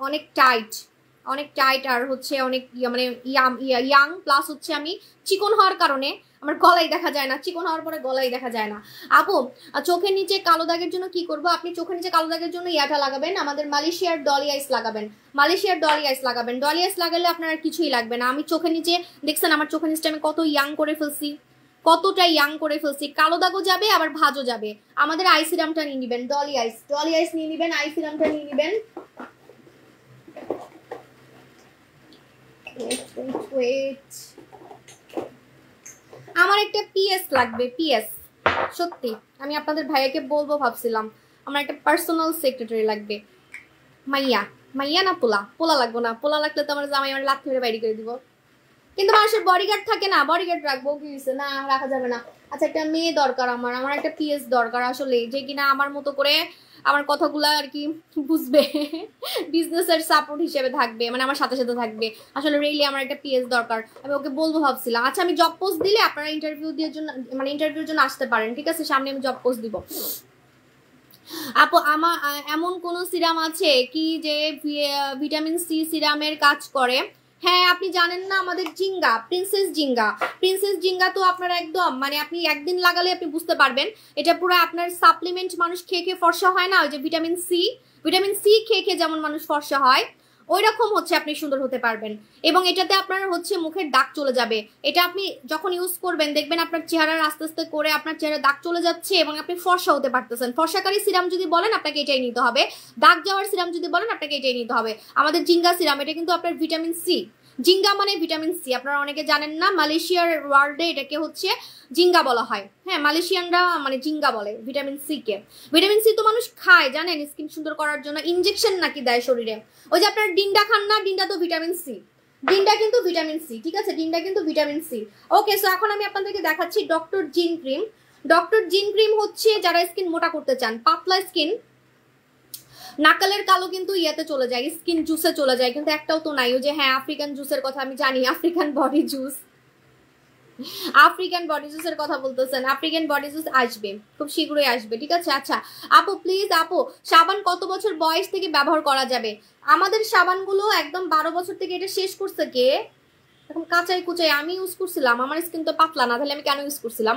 অনেক টাইট আর হচ্ছে অনেক মানে ইয়াং, প্লাস হচ্ছে আমি চিকন হওয়ার কারণে আমার গলাই দেখা যায় না, চিকন হওয়ার পরে গলাই দেখা যায় না। আপু চোখের নিচে কালো দাগের জন্য কি করবো? আপনি চোখের নিচে কালো দাগের জন্য ইয়াটা লাগাবেন, আমাদের মালয়েশিয়ার ডলি আইস লাগাবেন। ডলি আইস লাগালে আপনার আর কিছুই লাগবে না। আমি চোখের নিচে দেখছেন, আমার চোখের নিচে আমি কত ইয়াং করে ফেলছি, কালো দাগও যাবে আবার ভাজও যাবে। আমাদের আই সিরামটা নিয়ে নিবেন, ডলি আইস নিয়ে নিবেন, আই সিরামটা নিয়ে নিবেন। আমার একটা পিএস লাগবে, পিএস, সত্যি আমি আপনাদের ভাইয়াকে বলবো ভাবছিলাম, আমার একটা পার্সোনাল সেক্রেটারি লাগবে। মাইয়া না পোলা লাগবো না, পোলা লাগলে তো আমার জামাই আমার লাথি মেরে বাইরে করে দিব। কিন্তু মানুষের বডিগার্ড থাকে না, বডিগার্ড রাখবো, কি হয়েছে? না, রাখা যাবে না। আচ্ছা, একটা মেয়ে দরকার আমার একটা পিএস দরকার আসলে, যে কিনা আমার মতো করে আমার কথাগুলো আর কি বুঝবে, বিজনেসের সাপোর্ট হিসেবে থাকবে, মানে আমার সাথে সাথে থাকবে। আসলে রিয়েলি আমার একটা পিএস দরকার, আমি ওকে বলবো ভাবছিলাম। আচ্ছা, আমি জব পোস্ট দিলে আপনারা ইন্টারভিউর জন্য আসতে পারেন, ঠিক আছে? সামনে আমি জব পোস্ট দিব। আপু আমার এমন কোন সিরাম আছে কি যে ভিটামিন সি সিরামের কাজ করে? হ্যাঁ, আপনি জানেন না আমাদের প্রিন্সেস জিঙ্গা তো আপনার একদম মানে আপনি একদিন লাগালে আপনি বুঝতে পারবেন। এটা পুরো আপনার সাপ্লিমেন্ট, মানুষ খেয়ে খেয়ে ফর্সা হয় না, ওই যে ভিটামিন সি খেয়ে খেয়ে যেমন মানুষ ফর্সা হয়, ওই রকম হচ্ছে আপনি সুন্দর হতে পারবেন। এবং এটাতে আপনার হচ্ছে মুখের দাগ চলে যাবে। এটা আপনি যখন ইউজ করবেন দেখবেন আপনার চেহারার আস্তে আস্তে করে আপনার চেহারার দাগ চলে যাচ্ছে এবং আপনি ফর্সা হতে পারতেছেন। ফর্সাকারী সিরাম যদি বলেন আপনাকে এটাই নিতে হবে, দাগ যাওয়ার সিরাম যদি বলেন আপনাকে এটাই নিতে হবে। আমাদের জিঙ্গা সিরাম, এটা কিন্তু আপনার ভিটামিন সি, জিঙ্গা মানে ভিটামিন সি, আপনারা অনেকে জানেন না, মালয়েশিয়ার ওয়ার্ল্ডে এটাকে হচ্ছে জিঙ্গা বলা হয়। হ্যাঁ, মালয়েশিয়ানরা মানে জিঙ্গা বলে vitamin C K. Vitamin C তো মানুষ খায় জানেন স্কিন সুন্দর করার জন্য, ইনজেকশন নাকি দেয় শরীরে। ওই যে আপনার ডিন্ডা খান না, ডিন্ডা তো ভিটামিন সি, ডিন্ডা কিন্তু ভিটামিন সি, ঠিক আছে, ডিন্ডা কিন্তু ভিটামিন সি। ওকে, সো এখন আমি আপনাদেরকে দেখাচ্ছি ডক্টর জিন ক্রিম হচ্ছে যারা স্কিন মোটা করতে চান, পাতলা স্কিন, নাকালের কালো কিন্তু ইয়াতে চলে যায়, স্কিন জুসে চলে যায়, কিন্তু একটাও তো নাই। ওই যে হ্যাঁ, আফ্রিকান জুসের কথা আমি জানি, African body juice, African body জুসের কথা বলতেছেন, আফ্রিকান বডি জুস আসবে, খুব শীঘ্রই আসবে, ঠিক আছে। আচ্ছা আপু প্লিজ, আপু সাবান কত বছর বয়স থেকে ব্যবহার করা যাবে? আমাদের সাবানগুলো একদম 12 বছর থেকে, এটা শেষ করছে কে? এখন কাঁচাই কুচাই আমি ইউজ করছিলাম, আমার স্কিন তো পাতলা না, তাহলে আমি কেন ইউজ করছিলাম?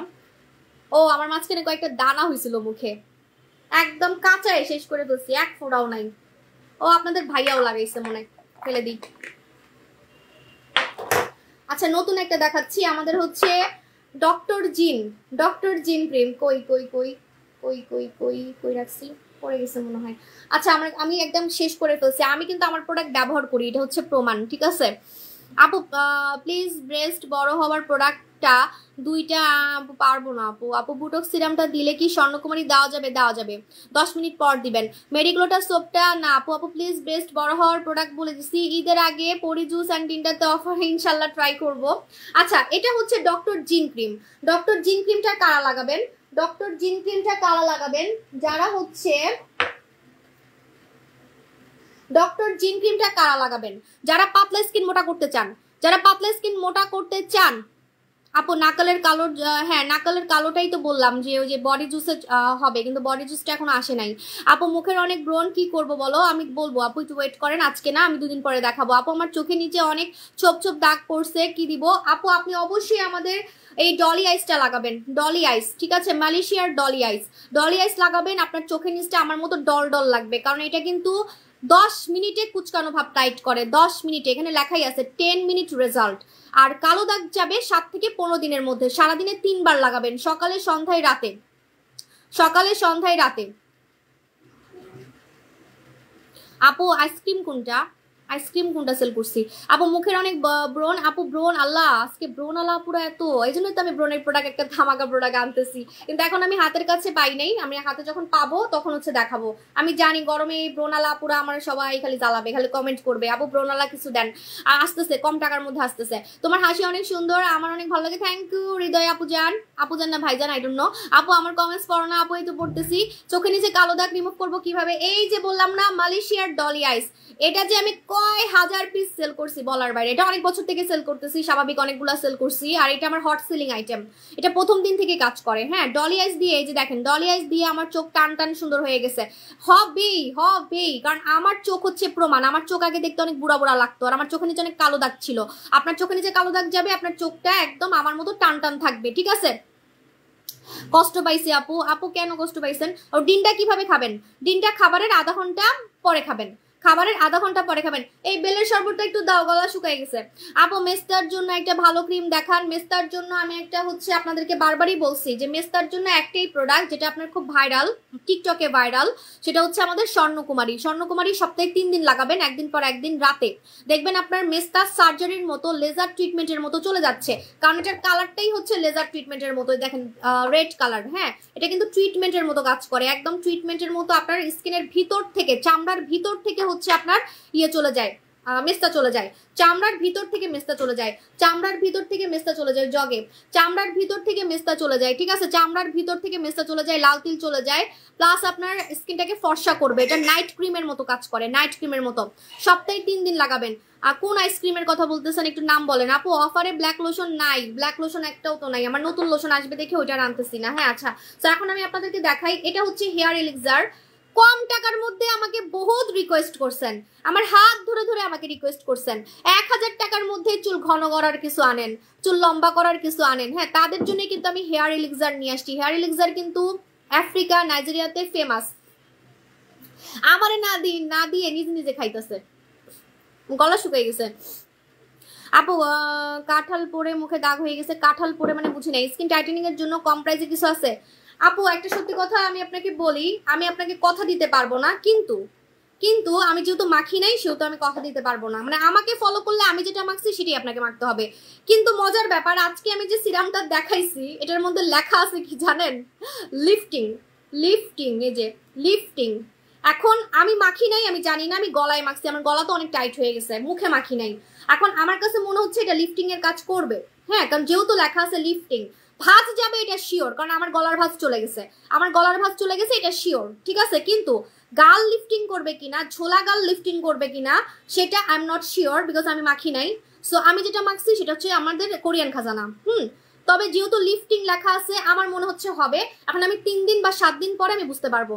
ও আমার মাঝখানে কয়েকটা দানা হয়েছিল মুখে, একদম কাঁচাই শেষ করে ফেলছি, এক ফোঁটাও নাই। ও আপনাদের ভাইয়াও লাগাইছে মনে, ফেলে দিই। আচ্ছা নতুন একটা দেখাচ্ছি, আমাদের হচ্ছে ডক্টর জিন ক্রিম। কই কই কই কই কই কই কই রাখছি, পড়ে গেছে মনে হয়। আচ্ছা আমি একদম শেষ করে ফেলছি, আমি কিন্তু আমার প্রোডাক্ট ব্যবহার করি, এটা হচ্ছে প্রমাণ, ঠিক আছে। আপু প্লিজ ব্রেস্ট বড় হওয়ার প্রোডাক্টটা দুইটা পারবো না আপু। আপু বুটক্স সিরামটা দিলে কি স্বর্ণকুমারী দেওয়া যাবে? দেওয়া যাবে, 10 মিনিট পর দিবেন। মেডিগ্লোটা সোপটা না আপু। আপু প্লিজ ব্রেস্ট বড় হওয়ার প্রোডাক্ট বলে দিছি, ঈদের আগে পরি জুস অ্যান্ড টিন্ডারতে অফার ইনশাল্লাহ ট্রাই করব। আচ্ছা এটা হচ্ছে ডক্টর জিন ক্রিম। ডক্টর জিন ক্রিমটা কারা লাগাবেন? ডক্টর জিন ক্রিমটা কারা লাগাবেন? যারা হচ্ছে ডক্টর জিন ক্রিমটা কারা লাগাবেন? যারা পাতলা স্কিন মোটা করতে চান, যারা পাতলা স্কিন মোটা করতে চান। আপু নাকালের কালো, হ্যাঁ নাকালের কালোটাই তো বললাম যে ওই যে বডি জুসে হবে, কিন্তু বডি জুসটা এখন আসে নাই। আপু মুখের অনেক ব্রণ, কি করব বলো? আমি বলবো আপু, একটু ওয়েট করেন, আজকে না আমি 2 দিন পরে দেখাবো। আপু আমার চোখের নিচে অনেক ছোপ ছোপ দাগ পড়ছে, কি দিব? আপু আপনি অবশ্যই আমাদের এই ডলি আইসটা লাগাবেন, ডলি আইস, ঠিক আছে, মালয়েশিয়ার ডলি আইস। ডলি আইস লাগাবেন, আপনার চোখের নিচটা আমার মতো ডল ডল লাগবে, কারণ এটা কিন্তু 10 মিনিটে কুচকানো ভাব টাইট করে, 10 মিনিটে, এখানে লেখাই আছে 10 মিনিট রেজাল্ট। আর কালো দাগ যাবে 7 থেকে 15 দিনের মধ্যে। সারাদিনে 3 বার লাগাবেন, সকালে সন্ধ্যায় রাতে, সকালে সন্ধ্যায় রাতে। আপু আইসক্রিম কোনটা? আইসক্রিম কোনটা সেল করছি? আপু মুখের অনেক ব্রণ। আপু ব্রণ, আল্লাহ আজকে ব্রণ আলা পুরো এত, এই জন্যই তো আমি ব্রণের প্রোডাক্ট একটা ধামাকা প্রোডাক্ট আনতেছি, কিন্তু এখন আমি হাতের কাছে পাই নাই, আমি হাতে যখন পাবো তখন হচ্ছে দেখাবো। আমি জানি গরমে এই ব্রণ আলা পুরো আমার সবাই খালি জ্বালাবে, খালি কমেন্ট করবে আপু ব্রণ আলা কিছু দেন। আর আসতেছে, কম টাকার মধ্যে আসতেছে। তোমার হাসি অনেক সুন্দর, আমার অনেক ভালো লাগে, থ্যাংক ইউ হৃদয়। আপু জান না ভাইজান, আই ডোন্ট নো। আপু আমার কমেন্টস পড়ো না আপু, এই তো পড়তেছি। চোখে নিচে কালো দাগ রিমুভ করবো কিভাবে? এই যে বললাম না মালয়েশিয়ার ডলি আইস, এটা যে আমি কয় হাজার পিস সেল করছি বলার বাইরে, এটা অনেক বছর থেকে সেল করতেছি, স্বাভাবিক অনেকগুলা সেল করছি, আর এটা আমার হট সেলিং আইটেম, এটা প্রথম দিন থেকে কাজ করে। হ্যাঁ ডলি আইস দিয়ে, এই যে দেখেন ডলি আইস দিয়ে আমার চোখ টান টান সুন্দর হয়ে গেছে। হবেই হবেই, কারণ আমার চোখ হচ্ছে প্রমাণ। আমার চোখ আগে দেখতে অনেক বুড়া বুড়া লাগতো, আর আমার চোখের নিচে অনেক কালো দাগ ছিল। আপনার চোখের নিচে কালো দাগ যাবে, আপনার চোখটা একদম আমার মতো টান টান থাকবে, ঠিক আছে। কষ্ট পাইছি আপু। আপু কেন কষ্ট পাইছেন? আর ডিমটা কিভাবে খাবেন? ডিমটা খাবারের আধা ঘন্টা পরে খাবেন, খাবারের আধা ঘন্টা পরে খাবেন। এই বেলের শরবতটা একটু দাও, গলা শুকায় গেছে। আপু মেস্তার জন্য একটা ভালো ক্রিম দেখান। মেস্তার জন্য আমি একটা হচ্ছে আপনাদেরকে বারবারই বলছি যে মেস্তার জন্য একটাই প্রোডাক্ট যেটা আপনার খুব ভাইরাল, টিকটকে ভাইরাল, সেটা হচ্ছে আমাদের স্বর্ণকুমারী। স্বর্ণকুমারী সপ্তাহে 3 দিন লাগাবেন, একদিন পর একদিন রাতে, দেখবেন আপনার মেস্তা সার্জারির মতো, লেজার ট্রিটমেন্টের মতো চলে যাচ্ছে, কারণ এটার কালারটাই হচ্ছে লেজার ট্রিটমেন্টের মতো। দেখেন রেড কালার, হ্যাঁ এটা কিন্তু ট্রিটমেন্টের মতো কাজ করে, একদম ট্রিটমেন্টের মতো। আপনার স্কিনের ভিতর থেকে, চামড়ার ভিতর থেকে হচ্ছে আপনার ইয়ে চলে যায়, মেস্তা চলে যায়, চামড়ার ভিতর থেকে মেস্তা চলে যায়, চামড়ার ভিতর থেকে মেস্তা চলে যায় জগে, চামড়ার ভিতর থেকে মেস্তা চলে যায়, ঠিক আছে, চামড়ার ভিতর থেকে মেস্তা চলে যায়, লাল তিল চলে যায়, প্লাস আপনার স্কিনটাকে ফর্সা করবে। এটা নাইট ক্রিমের মতো কাজ করে, নাইট ক্রিমের মতো। সপ্তাহে 3 দিন লাগাবেন। আর কোন আইসক্রিমের কথা বলতেছেন একটু নাম বলেন। আপু অফারে ব্ল্যাক লোশন নাই, ব্ল্যাক লোশন একটাও তো নাই, আমার নতুন লোশন আসবে দেখে ওইটা আনতেছি না। হ্যাঁ আচ্ছা, তো এখন আমি আপনাদেরকে দেখাই, এটা হচ্ছে হেয়ার এলিক্সার। কম টাকার মধ্যে আমাকে বহুত রিকোয়েস্ট করছেন, আমার হাত ধরে ধরে আমাকে রিকোয়েস্ট করছেন 1000 টাকার মধ্যে চুল ঘন করার কিছু আনেন, চুল লম্বা করার কিছু আনেন। হ্যাঁ তাদের জন্য কিন্তু আমি হেয়ার এলিক্সার নিয়ে আসছি। হেয়ার এলিক্সার কিন্তু আফ্রিকা, নাইজেরিয়াতে ফেমাস। আমারে না দিয়ে নিজে নিজে খাইতেছে, গলা শুকিয়ে গেছে। আপু কাঁঠাল পরে মুখে দাগ হয়ে গেছে, কাঁঠাল পরে মানে বুঝি না, স্কিন টাইটেনিং এর জন্য কম প্রাইসে কিছু আছে? আপু একটা সত্যি কথা আমি আপনাকে বলি, আমি আপনাকে কথা দিতে পারবো না, কিন্তু কিন্তু আমি যেহেতু মাখি নাই সেহেতু আমি কথা দিতে পারবো না। মানে আমাকে ফলো করলে আমি যেটা মাখছি সেটাই আপনাকে মাখতে হবে। কিন্তু মজার ব্যাপার, আজকে আমি যে সিরামটা দেখাইছি এটার মধ্যে লেখা আছে কি জানেন? লিফটিং, লিফটিং, এই যে লিফটিং। এখন আমি মাখি নাই, আমি জানি না, আমি গলায় মাখছি, আমার গলা তো অনেক টাইট হয়ে গেছে, মুখে মাখি নাই। এখন আমার কাছে মনে হচ্ছে এটা লিফটিং এর কাজ করবে। হ্যাঁ কারণ যেহেতু লেখা আছে লিফটিং, ভাঁজ যাবে এটা শিওর, কারণ আমার গলার ভাঁজ চলে গেছে, আমার গলার ভাঁজ চলে গেছে, এটা শিওর, ঠিক আছে। কিন্তু গাল লিফটিং করবে কিনা, ঝোলা গাল লিফটিং করবে কিনা সেটা I am not sure, because আমি মাখি নাই। সো আমি যেটা মাখছি সেটা হচ্ছে আমাদের কোরিয়ান খাজানা। তবে যেহেতু লিফটিং লেখা আছে আমার মনে হচ্ছে হবে। এখন আমি 3 দিন বা 7 দিন পরে আমি বুঝতে পারবো,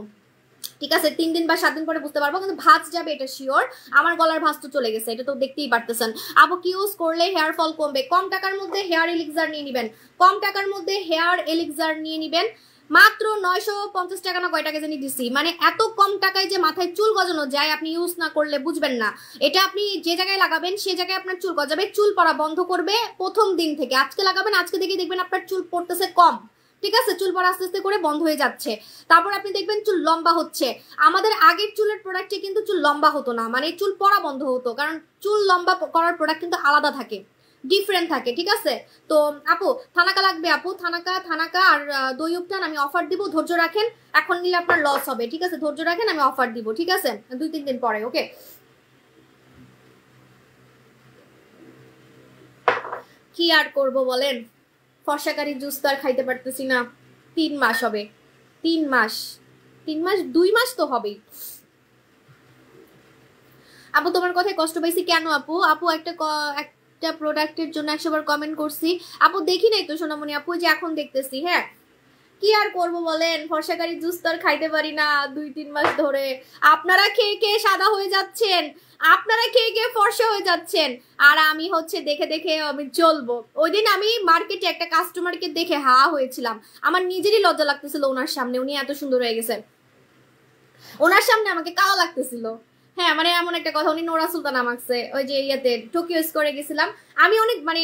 ঠিক আছে? 3 দিন বা 7 দিন পরে বুঝতে পারবো, কিন্তু ভাঁজ যাবে এটা শিওর। আমার গলার ভাঁজ তো চলে গেছে, এটা তো দেখতেই পারতেছেন। আপু কি ইউজ করলে হেয়ার ফল কমবে? কম টাকার মধ্যে হেয়ার এলিক্সার নিয়ে নিবেন, কম টাকার মধ্যে হেয়ার এলিক্সার নিয়ে নিবেন। মাত্র 950 টাকা না কয় টাকা জানি দিছি, মানে এত কম টাকায় যে মাথায় চুল গজানো যায় আপনি ইউজ না করলে বুঝবেন না। এটা আপনি যে জায়গায় লাগাবেন সে জায়গায় আপনার চুল গজাবে, চুল পড়া বন্ধ করবে প্রথম দিন থেকে। আজকে লাগাবেন, আজকে থেকে দেখবেন আপনার চুল পড়তেছে কম, ঠিক আছে? চুল পড়া আস্তে আস্তে করে বন্ধ হয়ে যাচ্ছে। তারপর আপনি দেখবেন চুল লম্বা হচ্ছে। আমাদের আগের চুলের প্রোডাক্টে কিন্তু চুল লম্বা হতো না, মানে চুল পড়া বন্ধ হতো, কারণ চুল লম্বা করার প্রোডাক্ট কিন্তু আলাদা থাকে, ডিফারেন্ট থাকে, ঠিক আছে? তো আপু থানাকা লাগবে, আপু থানাকা আর দই উপটান আমি অফার দিব, ধৈর্য রাখেন। এখন নিলে আপনার লস হবে, ঠিক আছে? ধৈর্য রাখেন, আমি অফার দিব, ঠিক আছে? 2-3 দিন পরে, ওকে? কি আর করব বলেন, ফর্সাকারি জুস তো আর খাইতে পারতেছি না। 3 মাস হবে, 3 মাস 2 মাস তো হবেই। আপু তোমার কথায় কষ্ট পাইছি কেন আপু? আপু একটা প্রোডাক্টের জন্য 100 বার কমেন্ট করছি আপু, দেখি নাই তো সোনামণি আপু, যে এখন দেখতেছি। হ্যাঁ কি আর করব বলেন, ফর্সাকারি জুস তো আর খাইতে পারি না 2-3 মাস ধরে। আপনারা খেয়ে খেয়ে সাদা হয়ে যাচ্ছেন, আপনারা খেয়ে খেয়ে ফর্সা হয়ে যাচ্ছেন, আর আমি হচ্ছে দেখে দেখে আমি চলবো। ওই দিন আমি মার্কেটে একটা কাস্টমারকে দেখে হা হয়েছিলাম, আমার নিজেরই লজ্জা লাগতেছিল ওনার সামনে, উনি এত সুন্দর হয়ে গেছে, ওনার সামনে আমাকে কালো লাগতেছিল। হ্যাঁ মানে এমন একটা কথা, উনি নোরা সুলতান আমাকে ওই যে ইয়াতে টোকিও স্কোরে গেছিলাম আমি, অনেক মানে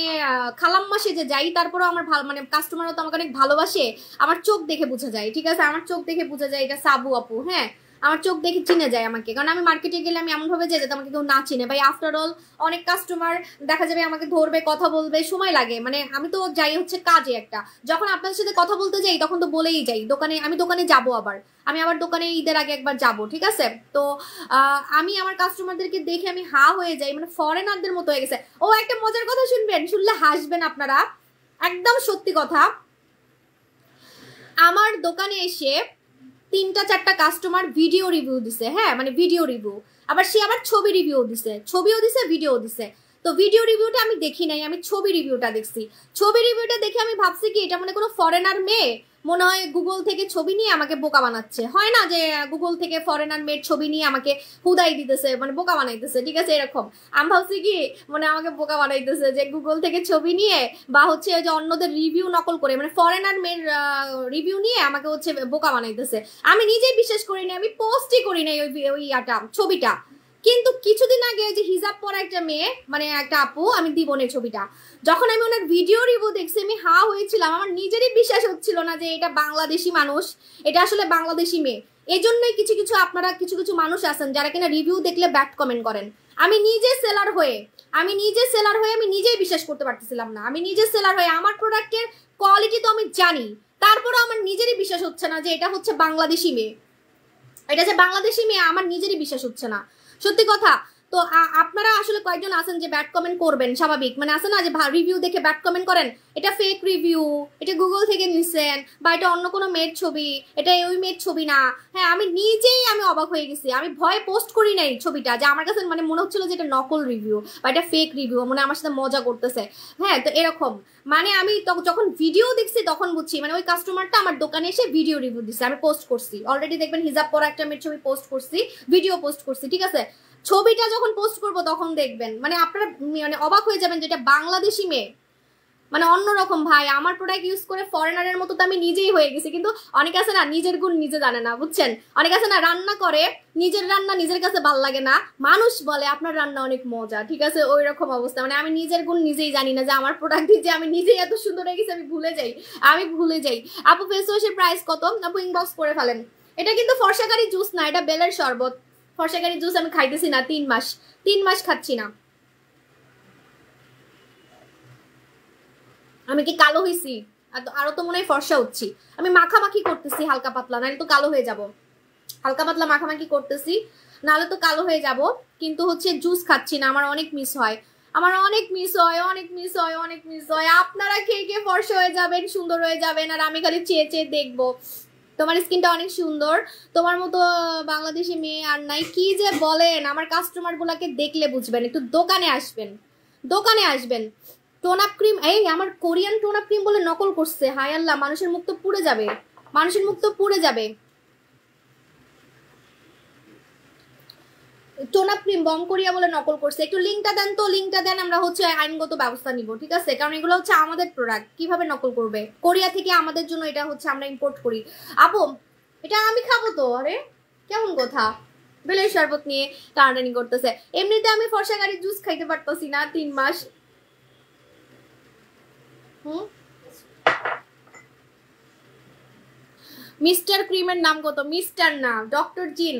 খালাম্মা সেজে যাই, তারপরেও আমার ভালো মানে কাস্টমারও তো আমাকে অনেক ভালোবাসে। আমার চোখ দেখে বোঝা যায়, ঠিক আছে? আমার চোখ দেখে বোঝা যায় এটা সাবু আপু। হ্যাঁ আমার চোখ দেখে চিনে যায় আমাকে, কারণ আমি মার্কেটে গেলে আমি এমন ভাবে যাই যাতে আমাকে কেউ না চিনে। ভাই আফটার অল অনেক কাস্টমার দেখা যাবে আমাকে ধরবে, কথা বলবে, সময় লাগে, মানে আমি তো যাই হচ্ছে কাজে একটা। যখন আপনাদের সাথে কথা বলতে যাই তখন তো বলেই যাই দোকানে, আমি দোকানে যাবো, আমি আবার দোকানে ঈদের আগে একবার যাব, ঠিক আছে? তো আমি আমার কাস্টমারদেরকে দেখে আমি হা হয়ে যাই, মানে ফরেনারদের মতো হয়ে গেছে। ও একটা মজার কথা শুনবেন, শুনলে হাসবেন আপনারা, একদম সত্যি কথা। আমার দোকানে এসে 3-4টা কাস্টমার ভিডিও রিভিউ দিছে, হ্যাঁ মানে ভিডিও রিভিউ, আবার সে আবার ছবি রিভিউ দিছে, ছবিও দিছে ভিডিও দিছে। তো ভিডিও রিভিউটা আমি দেখি নাই, আমি ছবি রিভিউটা দেখছি। ছবি রিভিউটা দেখে আমি ভাবছি কি এটা মানে কোনো ফরেনার মেয়ে মনে হয় গুগল থেকে ছবি নিয়ে আমাকে বোকা বানাচ্ছে, হয় না যে গুগল থেকে ফরেনার মেয়ের ছবি নিয়ে আমাকে হুদাই দিতেছে, মানে বোকা বানাইতেছে, ঠিক আছে? এরকম আমি ভাবছি কি মানে আমাকে বোকা বানাইতেছে, যে গুগল থেকে ছবি নিয়ে বা হচ্ছে যে অন্যদের রিভিউ নকল করে, মানে ফরেনার মেয়ের রিভিউ নিয়ে আমাকে হচ্ছে বোকা বানাইতেছে। আমি নিজেই বিশ্বাস করি না, আমি পোস্টই করি নাই ওই ছবিটা। কিন্তু কিছুদিন আগে ওই যে হিজাব পরা একটা মেয়ে, মানে একটা আপু, আমি দিব না ছবিটা, যখন আমি ওনার ভিডিও রিভিউ দেখছি আমি হা হয়েছিলাম, আমার নিজেরই বিশ্বাস হচ্ছিল না যে এটা বাংলাদেশি মানুষ, এটা আসলে বাংলাদেশি মেয়ে। এই জন্যই কিছু কিছু আপনারা কিছু কিছু মানুষ আছেন যারা কিনা রিভিউ দেখলে ব্যাড কমেন্ট করেন। আমি নিজে সেলার হয়ে আমি নিজেই বিশ্বাস করতে পারতেছিলাম না, আমি নিজে সেলার হয়ে আমার প্রোডাক্টের কোয়ালিটি তো আমি জানি, তারপরে আমার নিজেরই বিশ্বাস হচ্ছে না যে এটা হচ্ছে বাংলাদেশি মেয়ে, এটা যে বাংলাদেশি মেয়ে আমার নিজেরই বিশ্বাস হচ্ছে না, সত্যি কথা। তো আপনারা আসলে কয়েকজন আছেন যে ব্যাড কমেন্ট করবেন, স্বাভাবিক, মানে আছে না যে রিভিউ দেখে ব্যাড কমেন্ট করেন, এটা ফেক রিভিউ, এটা গুগল থেকে নিছেন, বা এটা অন্য কোনো মেয়ের ছবি, এটা ওই মেয়ের ছবি না। হ্যাঁ আমি নিজেই আমি অবাক হয়ে গেছি, আমি ভয়ে পোস্ট করি নাই ছবিটা, যে আমার কাছে মানে মনে হচ্ছিল যে এটা নকল রিভিউ বা এটা ফেক রিভিউ, মানে আমার সাথে মজা করতেছে। হ্যাঁ তো এরকম মানে আমি যখন ভিডিও দেখছি তখন বুঝছি, মানে ওই কাস্টমারটা আমার দোকানে এসে ভিডিও রিভিউ দিচ্ছে, আমি পোস্ট করছি অলরেডি, দেখবেন হিজাব পরা একটা মেয়ের ছবি পোস্ট করছি, ভিডিও পোস্ট করছি, ঠিক আছে? ছবিটা যখন পোস্ট করব তখন দেখবেন, মানে আপনারা মানে অবাক হয়ে যাবেন যে এটা বাংলাদেশি মেয়ে, মানে অন্যরকম। ভাই আমার প্রোডাক্ট ইউজ করে ফরেনারের মতো তো আমি নিজেই হয়ে গেছি, কিন্তু অনেকে আছে না নিজের গুণ নিজে জানে না, বুঝছেন? অনেকে আছে না রান্না করে নিজের রান্না নিজের কাছে ভাল লাগে না, মানুষ বলে আপনার রান্না অনেক মজা, ঠিক আছে? ওই রকম অবস্থা, মানে আমি নিজের গুণ নিজেই জানি না যে আমার প্রোডাক্ট দিয়ে যে আমি নিজেই এত সুন্দর হয়ে গেছি, আমি ভুলে যাই। আপু ফেস ওয়াশের প্রাইস কত? আপু ইনবক্স করে ফেলেন। এটা কিন্তু ফর্সাকারি জুস না, এটা বেলের শরবত। ফর্সাকারি জুস আমি খাইতেছি না 3 মাস খাচ্ছি না। আমি কি কালো হয়েছি? আরো তো মনে হয় ফর্সা হচ্ছি। আমি মাখামাখি করতেছি হালকা পাতলা, নাহলে তো কালো হয়ে যাব। হালকা পাতলা মাখামাখি করতেছি, নাহলে তো কালো হয়ে যাব। কিন্তু হচ্ছে জুস খাচ্ছি না, আমার অনেক মিস হয়, আপনারা খেয়ে খেয়ে ফর্সা হয়ে যাবেন, সুন্দর হয়ে যাবেন, আর আমি খালি চেয়ে চেয়ে দেখবো। তোমার স্কিনটা অনেক সুন্দর, তোমার মতো বাংলাদেশি মেয়ে আর নাই। কি যে বলেন, আমার কাস্টমার গুলাকে দেখলে বুঝবেন, একটু দোকানে আসবেন। টোন আপ ক্রিম, এই আমার কোরিয়ান টোন আপ ক্রিম বলে নকল করছে। হায় আল্লাহ, মানুষের মুখ তো পুড়ে যাবে, মানুষের মুখ তো পুড়ে যাবে। টোন আপ ক্রিম বং কোরিয়া বলে নকল করছে। একটু লিঙ্কটা দেন তো, লিঙ্কটা দেন, আমরা হচ্ছে আইনগত ব্যবস্থা নিব, ঠিক আছে? কারণ এগুলো হচ্ছে আমাদের প্রোডাক্ট, কিভাবে নকল করবে? কোরিয়া থেকে আমাদের জন্য এটা হচ্ছে আমরা ইম্পোর্ট করি। আপু এটা আমি খাবো তো? আরে কেমন কথা, বেলের শরবত নিয়ে টানাটানি করতেছে। এমনিতে আমি ফর্সা গাড়ির জুস খাইতে পারতেছি না 3 মাস। মিস্টার ক্রিমের নাম কত? মিস্টার না, ডক্টর জিন।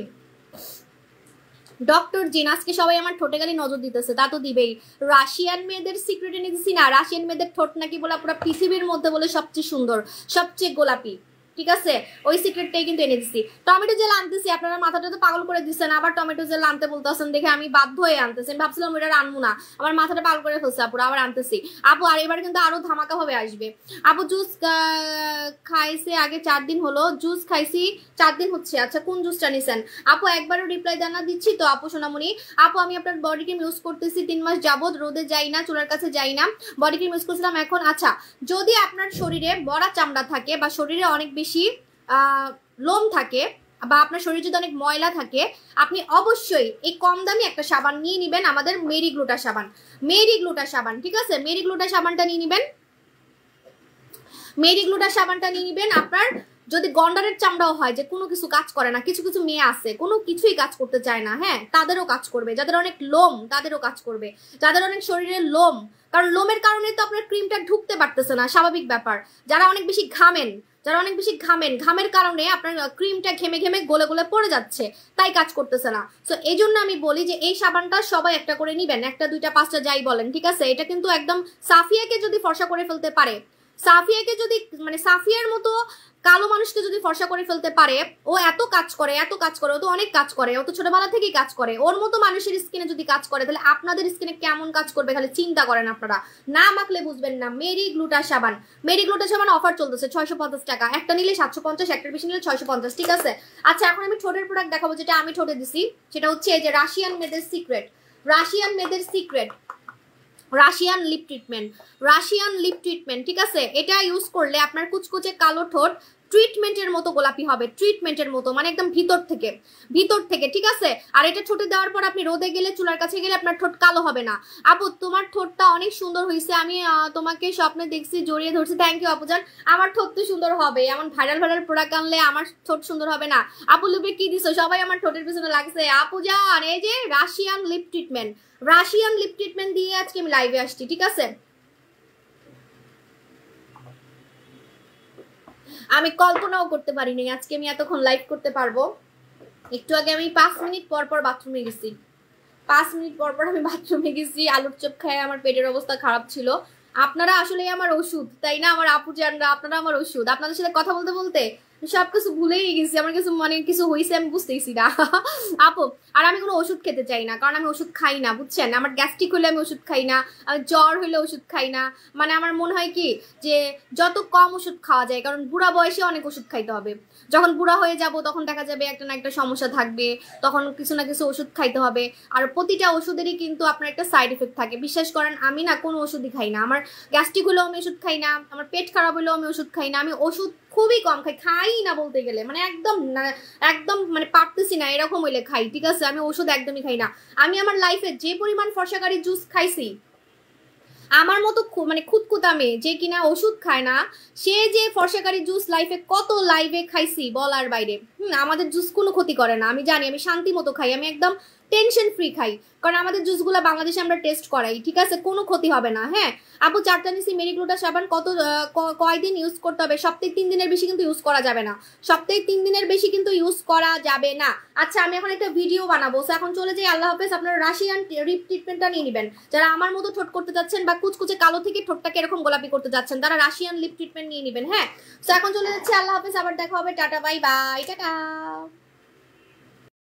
ডক্টর জিন। আজকে সবাই আমার ঠোঁটে গালি নজর দিতেছে, তা তো দিবেই। রাশিয়ান মেয়েদের সিক্রেট এনে দিছি না, রাশিয়ান মেয়েদের ঠোঁট নাকি বলে পুরো পৃথিবীর মধ্যে বলে সবচেয়ে সুন্দর, সবচেয়ে গোলাপি, ঠিক আছে? ওই সিক্রেটটাই কিন্তু এনে দিছি। টমেটো জেল আনতেছি, আপনারা মাথাটা তো পাগল করে দিচ্ছেন, আবার টমেটো জেল আনতে বলতেছেন দেখে আমি বাধ্য হয়ে আনতেছি। আমি ভাবছিলাম ওইটা আনবো না, আমার মাথাটা পাগল করে ফেলছে আপু, আবার আনতেছি। আপু আর এবার কিন্তু আরো ধামাকা ভাবে আসবে। আপু জুস খাইছে আগে 4 দিন হলো, জুস খাইছি 4 দিন হচ্ছে। আচ্ছা কোন জুসটা নিছেন আপু? একবারও রিপ্লাই জানা দিচ্ছি তো আপু সোনামণি। আপু আমি আপনার বডি ক্রিম ইউজ করতেছি 3 মাস যাবত, রোদে যাই না, চুলার কাছে যাই না, বডি ক্রিম ইউজ করছিলাম এখন। আচ্ছা যদি আপনার শরীরে বড়া চামড়া থাকে বা শরীরে অনেক বেশি লোম থাকে বা আপনার শরীরে যদি অনেক ময়লা থাকে, আপনি অবশ্যই এই কম দামি একটা সাবান নিয়ে নেবেন, আমাদের মেরি গ্লুটা সাবান। মেরি গ্লুটা সাবান, ঠিক আছে? মেরি গ্লুটা সাবানটা নিয়ে নেবেন, মেরি গ্লুটা সাবানটা নিয়ে নেবেন। আপনার যদি গন্ডারের চামড়াও হয়, যে কোনো কিছু কাজ করে না, কিছু কিছু মেয়ে আছে কোনো কিছুই কাজ করতে চায় না, হ্যাঁ, তাদেরও কাজ করবে। যাদের অনেক লোম তাদেরও কাজ করবে, যাদের অনেক শরীরের লোম, কারণ লোমের কারণে তো আপনার ক্রিমটা ঢুকতে পারতেছে না, স্বাভাবিক ব্যাপার। যারা অনেক বেশি ঘামেন, যারা অনেক বেশি ঘামের কারণে আপনার ক্রিমটা ঘেমে ঘেমে গলে গলে পড়ে যাচ্ছে, তাই কাজ করতেছে না। সো এই জন্য আমি বলি যে এই সাবানটা সবাই একটা করে নিবেন, 1টা 2টা 5টা যাই বলেন, ঠিক আছে? এটা কিন্তু একদম সাফিয়াকে যদি ফর্সা করে ফেলতে পারে, সাফিয়াকে যদি মানে সাফিয়ার মতো কালো মানুষকে যদি ফর্সা করে ফেলতে পারে, ও এত কাজ করে, এত কাজ করে, ও তো অনেক কাজ করে, ও তো ছোটবেলা থেকেই কাজ করে, ওর মতো মানুষের স্কিনে যদি কাজ করে, তাহলে আপনাদের স্কিনে কেমন কাজ করবে খালি চিন্তা করেন আপনারা, না মাখলে বুঝবেন না। মেরি গ্লুটা সাবান, মেরি গ্লুটা সাবান অফার চলতেছে 650 টাকা, একটা নিলে 750, একটার বেশি নিলে 650, ঠিক আছে? আচ্ছা এখন আমি ঠোঁটের প্রোডাক্ট দেখাবো, যেটা আমি ঠোঁটে দিছি, সেটা হচ্ছে এই যে রাশিয়ান মেয়েদের সিক্রেট, রাশিয়ান মেয়েদের secret Russian lip treatment, Russian lip treatment, ঠিক আছে? এটা ইউজ করলে আপনার কুচকুচে কালো ঠোঁট ট্রিটমেন্টের মতো গোলাপি হবে, ট্রিটমেন্টের মতো, মানে একদম ভিতর থেকে, ভিতর থেকে, ঠিক আছে? আর এটা ঠোঁটে দেওয়ার পর আপনি রোদে গেলে, চুলার কাছে গেলে আপনার ঠোঁট কালো হবে না। আপু তোমার ঠোঁটটা অনেক সুন্দর হয়েছে, আমি তোমাকে স্বপ্নে দেখছি, জড়িয়ে ধরছি। থ্যাংক ইউ আপুজান, আমার ঠোঁট তো সুন্দর হবে, এমন ভাইরাল ভাইরাল প্রোডাক্ট আনলে আমার ঠোঁট সুন্দর হবে না? আপু লুবে কি দিছো? সবাই আমার ঠোঁটের পিছনে লাগছে। আপুজান এই যে Russian lip treatment, Russian lip treatment দিয়ে আজকে আমি লাইভে আসছি, ঠিক আছে? আমি কল্পনাও করতে পারিনি আজকে আমি এতক্ষণ লাইভ করতে পারবো। একটু আগে আমি 5 মিনিট পর পর বাথরুমে গেছি, 5 মিনিট পর পর আমি বাথরুমে গেছি, আলুর চপ খায় আমার পেটের অবস্থা খারাপ ছিল। আপনারা আসলে আমার ওষুধ, তাই না আমার আপু জানরা? আপনারা আমার ওষুধ। আপনাদের সাথে কথা বলতে বলতে সবকিছু ভুলেই গেছি, আমার কিছু মানে কিছু হয়েছে আমি বুঝতেইছি না আপু। আর আমি কোনো ওষুধ খেতে চাই না, কারণ আমি ওষুধ খাই না, বুঝছেন? আমার গ্যাস্ট্রিক হলে আমি ওষুধ খাই না, জ্বর হলে ওষুধ খাই না। মানে আমার মনে হয় কি যে যত কম ওষুধ খাওয়া যায়, কারণ বুড়া বয়সে অনেক ওষুধ খাইতে হবে। যখন বুড়া হয়ে যাব তখন দেখা যাবে একটা না একটা সমস্যা থাকবে, তখন কিছু না কিছু ওষুধ খাইতে হবে। আর প্রতিটা ওষুধেরই কিন্তু আপনার একটা সাইড এফেক্ট থাকে। বিশ্বাস করেন আমি না কোনো ওষুধই খাই না, আমার গ্যাস্ট্রিক হলেও আমি ওষুধ খাই না, আমার পেট খারাপ হলেও আমি ওষুধ খাই না, আমি ওষুধ খুবই কম খাই না বলতে গেলে, মানে একদম না, একদম মানে পারতেছি না এরকম হইলে খাই, ঠিক আছে? আমি ওষুধ একদমই খাই না। আমি আমার লাইফে যে পরিমাণ ফর্সাকারী জুস খাইছি, আমার মতো মানে খুঁতখুঁতা মেয়ে যে কিনা ওষুধ খায় না, সে যে ফর্সাকারী জুস লাইফে কত লাইভে খাইছি বলার বাইরে। আমাদের জুস কোনো ক্ষতি করে না, আমি জানি, আমি শান্তি মতো খাই, আমি একদম টেনশন ফ্রি খাই, কারণ আমাদের জুসগুলো বাংলাদেশে আমরা টেস্ট করাই, ঠিক আছে? কোনো ক্ষতি হবে না। হ্যাঁ আপু 4টা নিছি মেরি গ্লুটা সাবান, কত কয়দিন ইউজ করতে হবে? সপ্তাহে 3 দিনের বেশি কিন্তু ইউজ করা যাবে না, সপ্তাহে 3 দিনের বেশি কিন্তু ইউজ করা যাবে না। আচ্ছা আমি এখন একটা ভিডিও বানাবো, এখন চলে যাই, আল্লাহ হাফেজ। আপনারা রাশিয়ান লিপ ট্রিটমেন্টটা নিয়ে নেবেন, যারা আমার মতো ঠোঁট করতে যাচ্ছেন বা কুচকুচে কালো থেকে ঠোঁটটাকে এরকম গোলাপি করতে যাচ্ছেন, তারা রাশিয়ান লিপ ট্রিটমেন্ট নিয়ে নেবেন। হ্যাঁ এখন চলে যাচ্ছে, আল্লাহ হাফেজ, আবার দেখা হবে, টাটা বাই বাই, টাটা।